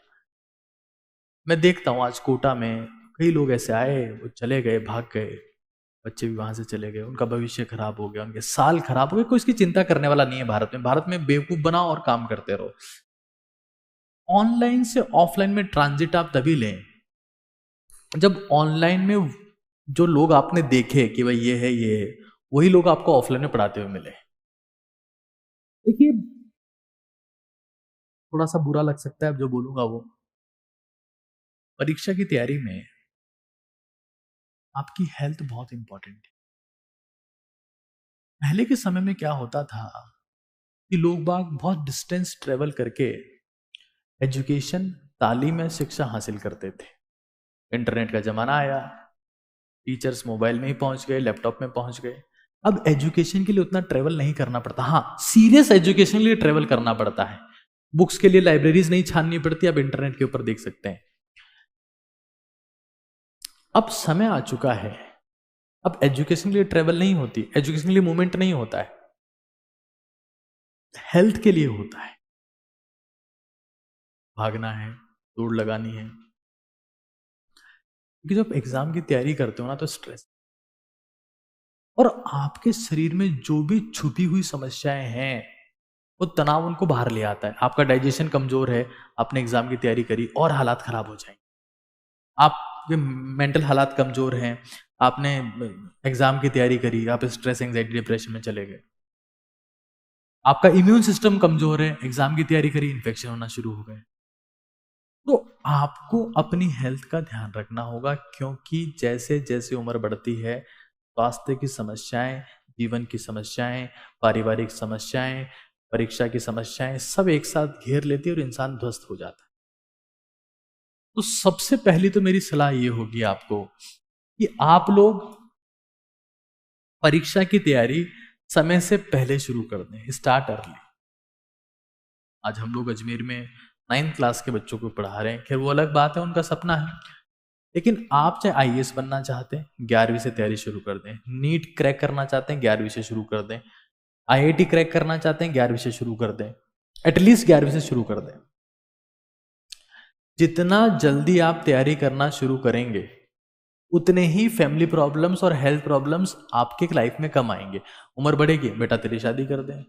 मैं देखता हूं आज कोटा में कई लोग ऐसे आए, वो चले गए, भाग गए, बच्चे भी वहां से चले गए, उनका भविष्य खराब हो गया, उनके साल खराब हो गए। कोई इसकी चिंता करने वाला नहीं है भारत में। भारत में बेवकूफ बनाओ और काम करते रहो। ऑनलाइन से ऑफलाइन में ट्रांजिट आप तभी लें जब ऑनलाइन में जो लोग आपने देखे कि भाई ये है, ये है, वही लोग आपको ऑफलाइन में पढ़ाते हुए मिले। देखिए, थोड़ा सा बुरा लग सकता है अब जो बोलूंगा वो, परीक्षा की तैयारी में आपकी हेल्थ बहुत इंपॉर्टेंट है। पहले के समय में क्या होता था कि लोग बाग बहुत डिस्टेंस ट्रेवल करके एजुकेशन, तालीम या शिक्षा हासिल करते थे। इंटरनेट का जमाना आया, टीचर्स मोबाइल में ही पहुंच गए, लैपटॉप में पहुंच गए। अब एजुकेशन के लिए उतना ट्रेवल नहीं करना पड़ता। हाँ, सीरियस एजुकेशन के लिए ट्रेवल करना पड़ता है। बुक्स के लिए लाइब्रेरीज नहीं छाननी पड़ती, अब इंटरनेट के ऊपर देख सकते हैं। अब समय आ चुका है, अब एजुकेशन के लिए ट्रेवल नहीं होती, एजुकेशन के लिए मूवमेंट नहीं होता है, हेल्थ के लिए होता है। भागना है, दौड़ लगानी है। क्योंकि जब एग्जाम की तैयारी करते हो ना, तो स्ट्रेस और आपके शरीर में जो भी छुपी हुई समस्याएं हैं, वो तनाव उनको बाहर ले आता है। आपका डाइजेशन कमजोर है, आपने एग्जाम की तैयारी करी और हालात खराब हो जाएंगे। आपके मेंटल हालात कमजोर हैं, आपने एग्जाम की तैयारी करी, आप स्ट्रेस, एंजाइटी, डिप्रेशन में चले गए। आपका इम्यून सिस्टम कमजोर है, एग्जाम की तैयारी करी, इन्फेक्शन होना शुरू हो गए। तो आपको अपनी हेल्थ का ध्यान रखना होगा, क्योंकि जैसे जैसे उम्र बढ़ती है, स्वास्थ्य की समस्याएं, जीवन की समस्याएं, पारिवारिक समस्याएं, परीक्षा की समस्याएं सब एक साथ घेर लेती है और इंसान ध्वस्त हो जाता है। तो सबसे पहली तो मेरी सलाह ये होगी आपको कि आप लोग परीक्षा की तैयारी समय से पहले शुरू कर दें, स्टार्ट अर्ली। आज हम लोग अजमेर में 9th क्लास के बच्चों को पढ़ा रहे हैं, खैर वो अलग बात है, उनका सपना है। लेकिन आप चाहे आईएएस बनना चाहते हैं, 11वीं से तैयारी शुरू कर दें। नीट क्रैक करना चाहते हैं, 11वीं से शुरू कर दें। आईआईटी क्रैक करना चाहते हैं, 11वीं से शुरू कर दें। एटलीस्ट 11वीं से शुरू कर दें। जितना जल्दी आप तैयारी करना शुरू करेंगे, उतने ही फैमिली प्रॉब्लम्स और हेल्थ प्रॉब्लम्स आपके लाइफ में कम आएंगे। उम्र बढ़ेगी, बेटा तेरी शादी कर दें,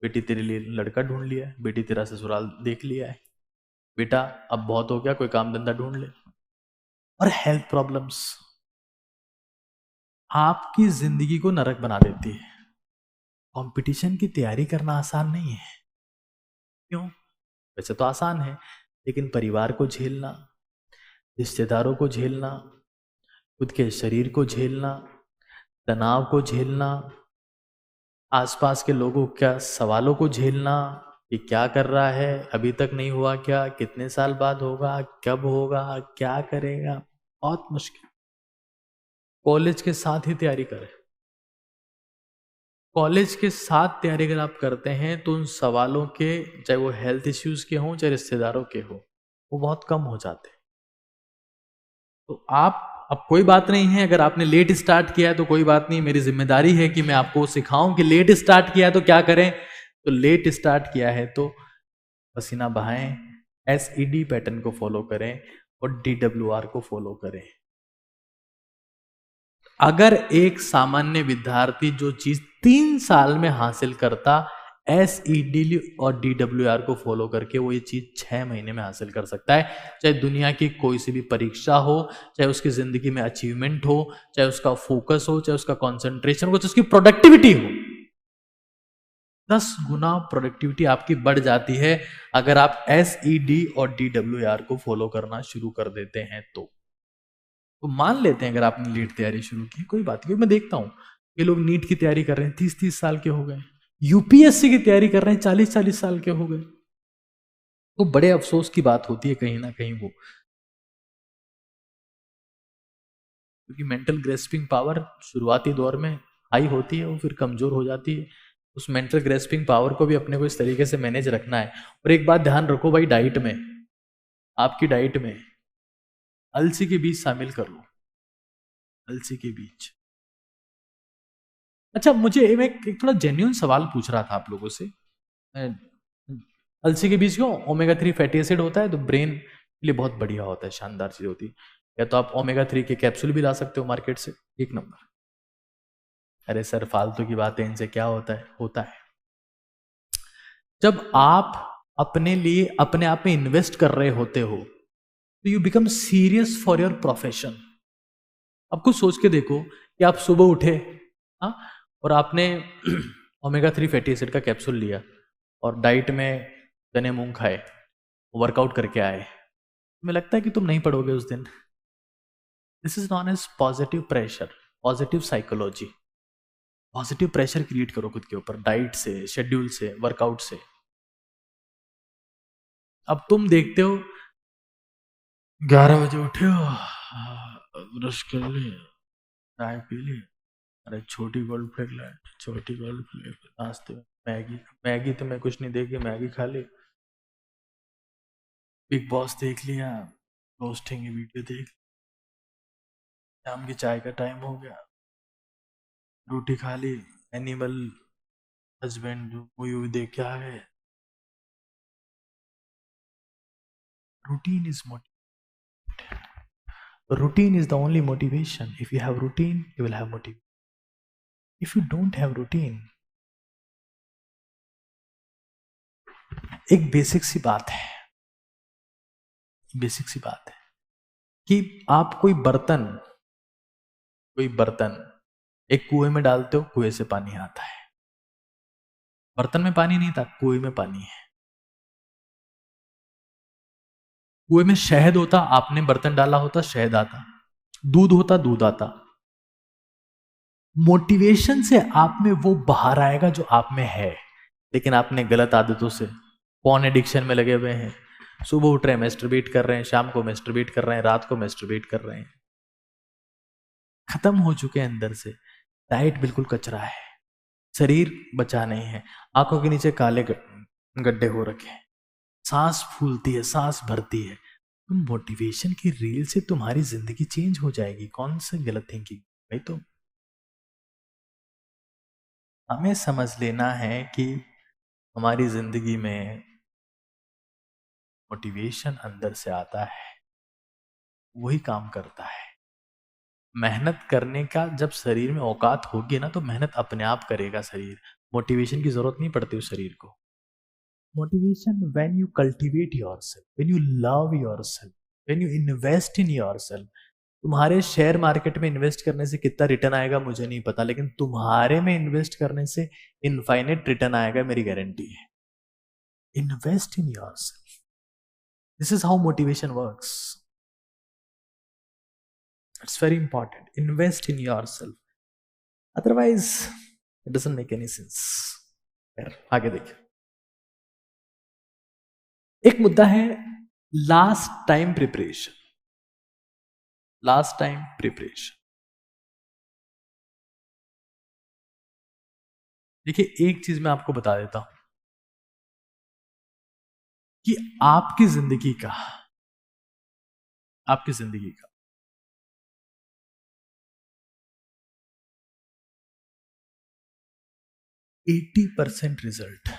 बेटी तेरे लिए लड़का ढूंढ लिया है, बेटी तेरा ससुराल देख लिया है, बेटा अब बहुत हो गया, कोई काम धंधा ढूंढ ले। और हेल्थ प्रॉब्लम्स आपकी जिंदगी को नरक बना देती है। कंपटीशन की तैयारी करना आसान नहीं है। क्यों? वैसे तो आसान है, लेकिन परिवार को झेलना, रिश्तेदारों को झेलना, खुद के शरीर को झेलना, तनाव को झेलना, आसपास के लोगों क्या सवालों को झेलना कि क्या कर रहा है, अभी तक नहीं हुआ क्या, कितने साल बाद होगा, कब होगा, क्या करेगा, बहुत मुश्किल। कॉलेज के साथ ही तैयारी करें। कॉलेज के साथ तैयारी अगर आप करते हैं तो उन सवालों के, चाहे वो हेल्थ इश्यूज के हों, चाहे रिश्तेदारों के हो, वो बहुत कम हो जाते हैं। तो आप, अब कोई बात नहीं है अगर आपने लेट स्टार्ट किया है तो कोई बात नहीं, मेरी जिम्मेदारी है कि मैं आपको सिखाऊं कि लेट स्टार्ट किया है तो क्या करें। तो लेट स्टार्ट किया है तो पसीना बहाएं, SED पैटर्न को फॉलो करें और DWR को फॉलो करें। अगर एक सामान्य विद्यार्थी जो चीज 3 साल में हासिल करता, SED और DWR को फॉलो करके वो ये चीज 6 महीने में हासिल कर सकता है। चाहे दुनिया की कोई सी भी परीक्षा हो, चाहे उसकी जिंदगी में अचीवमेंट हो, चाहे उसका फोकस हो, चाहे उसका कंसंट्रेशन हो, चाहे उसकी प्रोडक्टिविटी हो। 10 गुना प्रोडक्टिविटी आपकी बढ़ जाती है अगर आप SED और DWR को फॉलो करना शुरू कर देते हैं। तो मान लेते हैं अगर आपने नीट तैयारी शुरू की, कोई बात नहीं। मैं देखता हूं ये लोग नीट की तैयारी कर रहे हैं, 30-30 साल के हो गए। यूपीएससी की तैयारी कर रहे हैं, 40-40 साल के हो गए। तो बड़े अफसोस की बात होती है कहीं ना कहीं वो। क्योंकि मेंटल ग्रेस्पिंग पावर शुरुआती दौर में हाई होती है, वो फिर कमजोर हो जाती है। उस मेंटल ग्रेस्पिंग पावर को भी अपने को इस तरीके से मैनेज रखना है। और एक बात ध्यान रखो भाई, डाइट में, आपकी डाइट में अलसी के बीज शामिल कर लो, अलसी के बीज। अच्छा, मुझे मैं एक थोड़ा जेन्युइन सवाल पूछ रहा था आप लोगों से। अलसी के बीज क्यों? ओमेगा 3 फैटी एसिड होता है, तो ब्रेन के लिए बहुत बढ़िया होता है, शानदार चीज होती है। या तो आप ओमेगा 3 के कैप्सूल भी ला सकते हो मार्केट से, एक नंबर। अरे सर फालतू की बातें, इनसे क्या होता है? होता है जब आप अपने लिए अपने आप में इन्वेस्ट कर रहे होते हो, तो you become serious for your profession. अब कुछ सोच के देखो कि आप सुबह उठे, हाँ, और आपने ओमेगा 3 फैटी एसिड का कैप्सूल लिया और डाइट में चने मूंग खाए, वर्कआउट करके आए, तुम्हें लगता है कि तुम नहीं पढ़ोगे उस दिन? This is known as positive pressure, positive psychology. Positive pressure create करो खुद के ऊपर, डाइट से, शेड्यूल से, वर्कआउट से। अब तुम देखते हो 11 बजे उठे हो, ब्रश कर लिए, चाय पी ली, अरे छोटी गोल्ड फ्लेक लाइट, छोटी गोल्ड फ्लेक, नाश्ते में मैगी, मैगी तो मैं कुछ नहीं देखी, मैगी खा ली, बिग बॉस देख लिया, रोस्टिंग की वीडियो देख, शाम की चाय का टाइम हो गया, रोटी खा ली, एनिमल हस्बैंड मूवी देख के आ गए। Routine is routine is the only motivation. If you have routine, you will have motivation. If you don't have routine, एक बेसिक सी बात है, बेसिक सी बात है कि आप कोई बर्तन एक कुएं में डालते हो, कुएं से पानी आता है। बर्तन में पानी नहीं था, कुएं में पानी है। कुएं में शहद होता, आपने बर्तन डाला होता, शहद आता। दूध होता, दूध आता। मोटिवेशन से आप में वो बाहर आएगा जो आप में है, लेकिन आपने गलत आदतों से, पॉर्न एडिक्शन में लगे हुए हैं। सुबह उठ रहे हैं मैस्टरबेट कर रहे हैं, शाम को मैस्टरबेट कर रहे हैं, रात को मैस्टरबेट कर रहे हैं। खत्म हो चुके हैं अंदर से। डाइट बिल्कुल कचरा है, शरीर बचा नहीं है, आंखों के नीचे काले गड्ढे हो रखे हैं, सांस फूलती है, सांस भरती है। तुम मोटिवेशन की रील से तुम्हारी जिंदगी चेंज हो जाएगी? कौन सा गलत थिंकिंग भाई। तो हमें समझ लेना है कि हमारी जिंदगी में मोटिवेशन अंदर से आता है, वही काम करता है। मेहनत करने का जब शरीर में औकात होगी ना, तो मेहनत अपने आप करेगा शरीर। मोटिवेशन की जरूरत नहीं पड़ती उस शरीर को। Motivation when you cultivate yourself, when you love yourself, when you invest in yourself. तुम्हारे शेयर मार्केट में इन्वेस्ट करने से कितना रिटर्न आएगा मुझे नहीं पता, लेकिन तुम्हारे में इन्वेस्ट करने से इनफाइनेट रिटर्न आएगा, मेरी गारंटी है। Invest in yourself, this is how motivation works. It's very important. Invest in yourself. Otherwise, it doesn't make any sense. आगे देखिए, एक मुद्दा है last time preparation. Last time preparation, देखिए एक चीज मैं आपको बता देता हूं कि आपकी जिंदगी का 80% रिजल्ट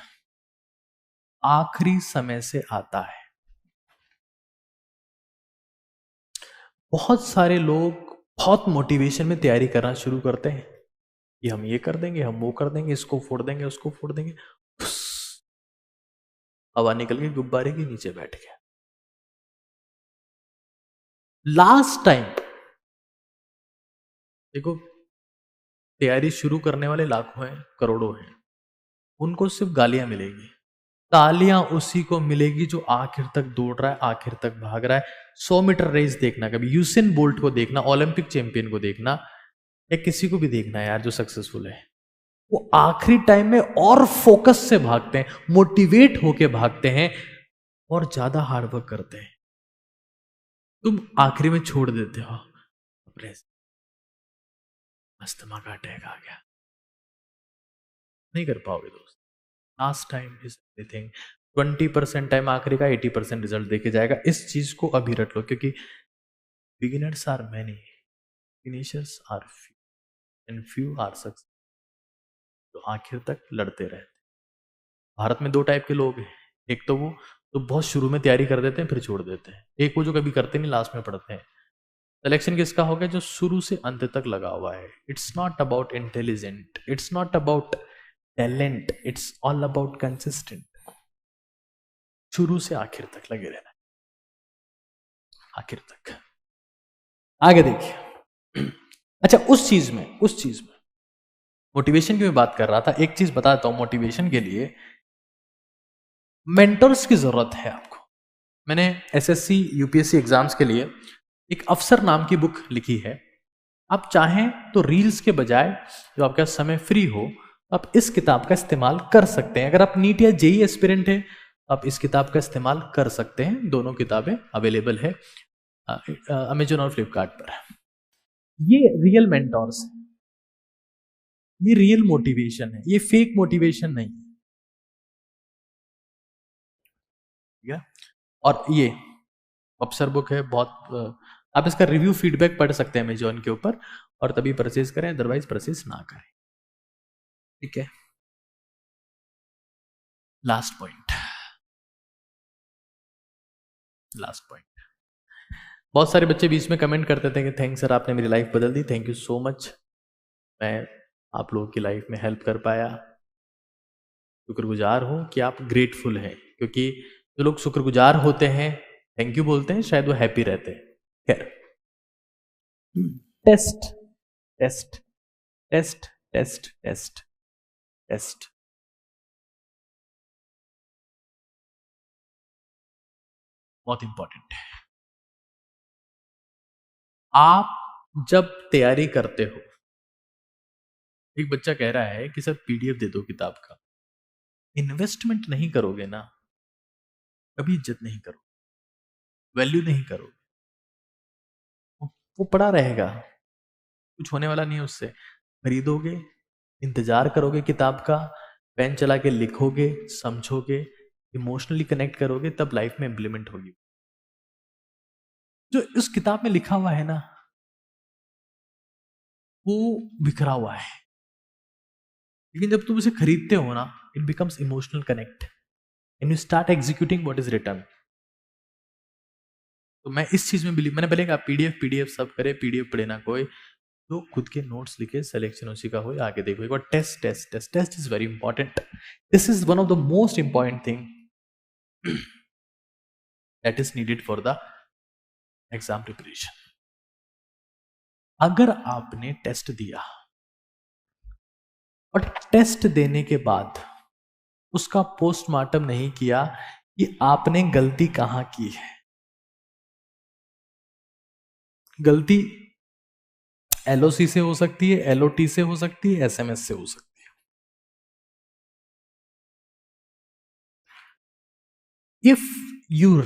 आखिरी समय से आता है। बहुत सारे लोग बहुत मोटिवेशन में तैयारी करना शुरू करते हैं कि हम ये कर देंगे, हम वो कर देंगे, इसको फोड़ देंगे, उसको फोड़ देंगे, हवा निकल के गुब्बारे के नीचे बैठ गया। लास्ट टाइम देखो, तैयारी शुरू करने वाले लाखों हैं, करोड़ों हैं, उनको सिर्फ गालियां मिलेगी, तालियां उसी को मिलेगी जो आखिर तक दौड़ रहा है, आखिर तक भाग रहा है। 100 मीटर रेस देखना, कभी यूसेन बोल्ट को देखना, ओलंपिक चैंपियन को देखना, या किसी को भी देखना यार जो सक्सेसफुल है, वो आखिरी टाइम में और फोकस से भागते हैं, मोटिवेट होके भागते हैं और ज्यादा हार्डवर्क करते हैं। तुम आखिरी में छोड़ देते हो रेस, अस्थमा का अटैक आ गया, नहीं कर पाओगे दोस्त। Last time is everything. 20% time आखिरी का 80% रिजल्ट देके जाएगा। इस चीज को अभी रट लो, क्योंकि beginners are many, finishers are few and few are success. तो आखिर तक लड़ते रहे। भारत में दो टाइप के लोग हैं, एक तो वो जो बहुत शुरू में तैयारी कर देते हैं फिर छोड़ देते हैं, एक वो जो कभी करते नहीं लास्ट में पढ़ते हैं। सिलेक्शन किसका हो गया? जो शुरू से अंत तक लगा हुआ है। It's not about intelligent, it's not about talent, it's all about consistent. शुरू से आखिर तक लगे रहना, आखिर तक। आगे देखिए। अच्छा, उस चीज में मोटिवेशन की मैं बात कर रहा था। एक चीज बताता हूं, मोटिवेशन के लिए मेंटर्स की जरूरत है आपको। मैंने एसएससी यूपीएससी एग्जाम्स के लिए एक अफसर नाम की बुक लिखी है। आप चाहें तो रील्स के बजाय जो आपका समय फ्री हो, आप इस किताब का इस्तेमाल कर सकते हैं। अगर आप नीट या जेई एस्पिरेंट हैं, आप इस किताब का इस्तेमाल कर सकते हैं। दोनों किताबें अवेलेबल है अमेजोन और फ्लिपकार्ट पर। ये रियल मेंटोर्स है, ये रियल मोटिवेशन है, ये फेक मोटिवेशन नहीं। ठीक है? और ये अफसर बुक है बहुत। आप इसका रिव्यू फीडबैक पढ़ सकते हैं अमेजोन के ऊपर, और तभी परचेज करें, अदरवाइज परचेज ना करें। ठीक है? Last point, last point. बहुत सारे बच्चे बीच में कमेंट करते थे कि थैंक्स सर, आपने मेरी लाइफ बदल दी, थैंक यू सो मच, मैं आप लोगों की लाइफ में हेल्प कर पाया। शुक्रगुजार हूं कि आप ग्रेटफुल हैं, क्योंकि जो लोग शुक्रगुजार होते हैं, थैंक यू बोलते हैं, शायद वो हैप्पी रहते हैं। खैर, test test test test test test. बहुत इंपॉर्टेंट है। आप जब तैयारी करते हो, एक बच्चा कह रहा है कि सर पीडीएफ दे दो किताब का, इन्वेस्टमेंट नहीं करोगे ना, कभी इज्जत नहीं करोगे, वैल्यू नहीं करोगे, वो पड़ा रहेगा, कुछ होने वाला नहीं है उससे। खरीदोगे, इंतजार करोगे किताब का, पेन चला के लिखोगे, समझोगे, इमोशनली कनेक्ट करोगे, तब लाइफ में इंप्लीमेंट होगी। जो इस किताब में लिखा हुआ है ना, वो बिखरा हुआ है, लेकिन जब तुम इसे खरीदते हो ना, it becomes emotional connect and you start executing what is return. तो मैं इस चीज में बिलीव, मैंने पहले कहा पीडीएफ पीडीएफ सब करे, पीडीएफ पढ़े ना कोई, तो खुद के नोट्स लिखे, सिलेक्शन उसी का हो। आगे देखो, एक बार test test test test is very important. This is one of the most important thing that is needed for the exam preparation. अगर आपने टेस्ट दिया और टेस्ट देने के बाद उसका पोस्टमार्टम नहीं किया कि आपने गलती कहां की है, गलती एलओसी से हो सकती है, एलओटी से हो सकती है, एसएमएस से हो सकती है। If you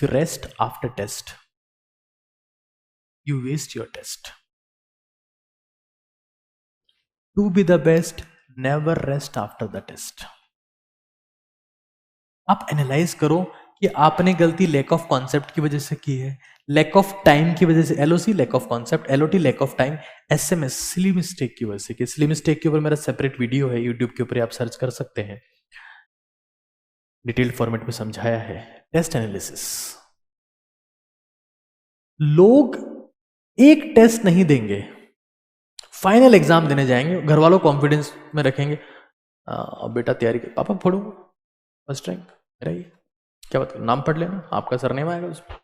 rest after test, you waste your test. To be the best, never rest after the test. आप एनालाइज करो कि आपने गलती लैक ऑफ कॉन्सेप्ट की वजह से की है, लैक ऑफ टाइम की वजह से, LOC lack of concept, LOT lack of time, SMS silly mistake की वजह से की। सिली मिस्टेक के ऊपर मेरा सेपरेट वीडियो है यूट्यूब के ऊपर, आप सर्च कर सकते हैं, डिटेल्ड फॉर्मेट में समझाया है। टेस्ट एनालिसिस, लोग एक टेस्ट नहीं देंगे, फाइनल एग्जाम देने जाएंगे, घर वालों कॉन्फिडेंस में रखेंगे, बेटा तैयारी कर, पापा फोड़ो फर्स्ट रैंक मेरा ये, क्या बात, नाम पढ़ लेना, आपका सरनेम आएगा उसमें।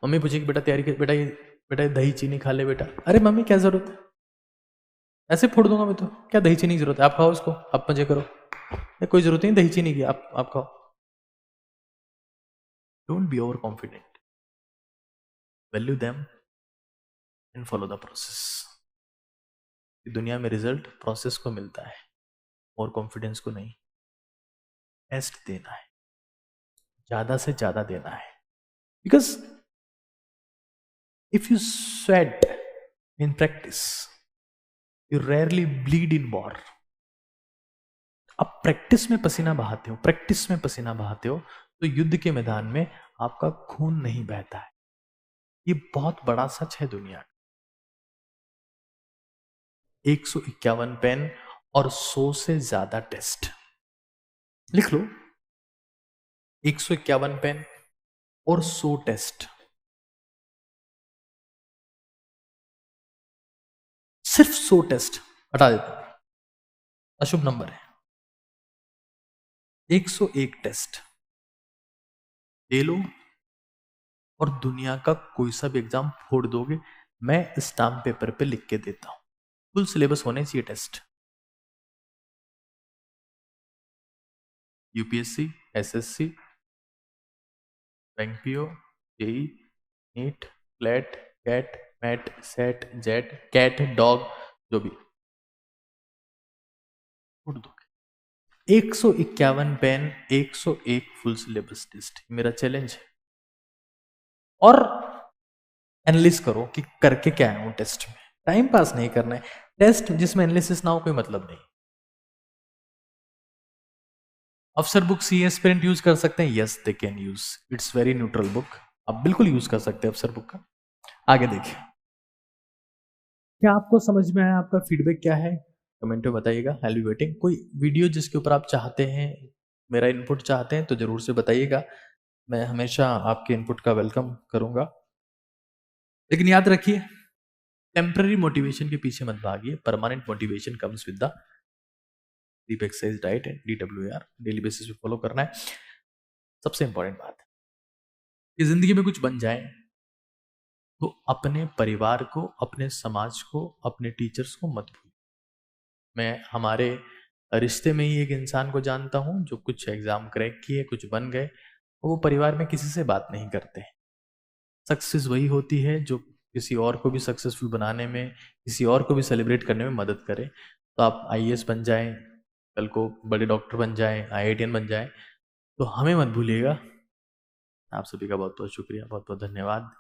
मम्मी पूछेगी बेटा तैयारी कर, बेटा ये दही चीनी खा ले बेटा, अरे मम्मी क्या जरूरत है, ऐसे फोड़ दूंगा मैं तो, क्या दही चीनी की जरूरत है, आप खाओ उसको, आप मजे करो, कोई जरूरत नहीं दही चीनी की, आप खाओ। Don't be over confident, value them and follow the process. दुनिया में रिजल्ट प्रोसेस को मिलता है और कॉन्फिडेंस को नहीं। टेस्ट देना है, ज्यादा से ज्यादा देना है, because if you sweat in practice, you rarely bleed in war. आप प्रैक्टिस में पसीना बहाते हो, प्रैक्टिस में पसीना बहाते हो, तो युद्ध के मैदान में आपका खून नहीं बहता है। ये बहुत बड़ा सच है दुनिया का। 151 पेन और 100 से ज्यादा टेस्ट, लिख लो। 151 पेन और 100 टेस्ट, सिर्फ 100 टेस्ट, हटा देता हूं, अशुभ नंबर है। 101 टेस्ट दे लो और दुनिया का कोई सा भी एग्जाम फोड़ दोगे। मैं स्टाम्प पेपर पे लिख के देता हूं, फुल सिलेबस होने चाहिए test. UPSC, SSC, bank PO, JEE, NEET, flat, CAT, MAT, SET, JET, CAT, dog, जो भी फोड़ दोगे। 151 पेन, 101 फुल सिलेबस टेस्ट, मेरा चैलेंज है। और एनालिस करो कि करके क्या है वो टेस्ट में। टाइम पास नहीं करना है, टेस्ट जिसमें एनालिसिस ना हो कोई मतलब नहीं। अफसर बुक सी एस्पिरेंट यूज कर सकते हैं, yes they can use, it's very neutral book, आप बिल्कुल यूज कर सकते हैं अफसर बुक का। आगे देखिए, क्या आपको समझ में आया? आपका फीडबैक क्या है कमेंट में बताइएगा। I will be waiting. कोई वीडियो जिसके ऊपर आप चाहते हैं, मेरा इनपुट चाहते हैं, तो जरूर से बताइएगा, मैं हमेशा आपके इनपुट का वेलकम करूंगा। लेकिन याद रखिए, टेम्पररी मोटिवेशन के पीछे मत भागिए, permanent motivation comes with the deep exercise, diet and DWR daily basis पे फॉलो करना है। सबसे इंपॉर्टेंट बात है कि जिंदगी में कुछ बन जाए तो अपने परिवार को, अपने समाज को, अपने टीचर्स को मत भूलिए। मैं हमारे रिश्ते में ही एक इंसान को जानता हूं जो कुछ एग्जाम क्रैक किए, कुछ बन गए, वो परिवार में किसी से बात नहीं करते। सक्सेस वही होती है जो किसी और को भी सक्सेसफुल बनाने में, किसी और को भी सेलिब्रेट करने में मदद करे। तो आप IAS बन जाएं, कल को बड़े डॉक्टर बन जाएं, IITian बन जाएं, तो हमें मत भूलिएगा। आप सभी का बहुत बहुत शुक्रिया, बहुत बहुत धन्यवाद।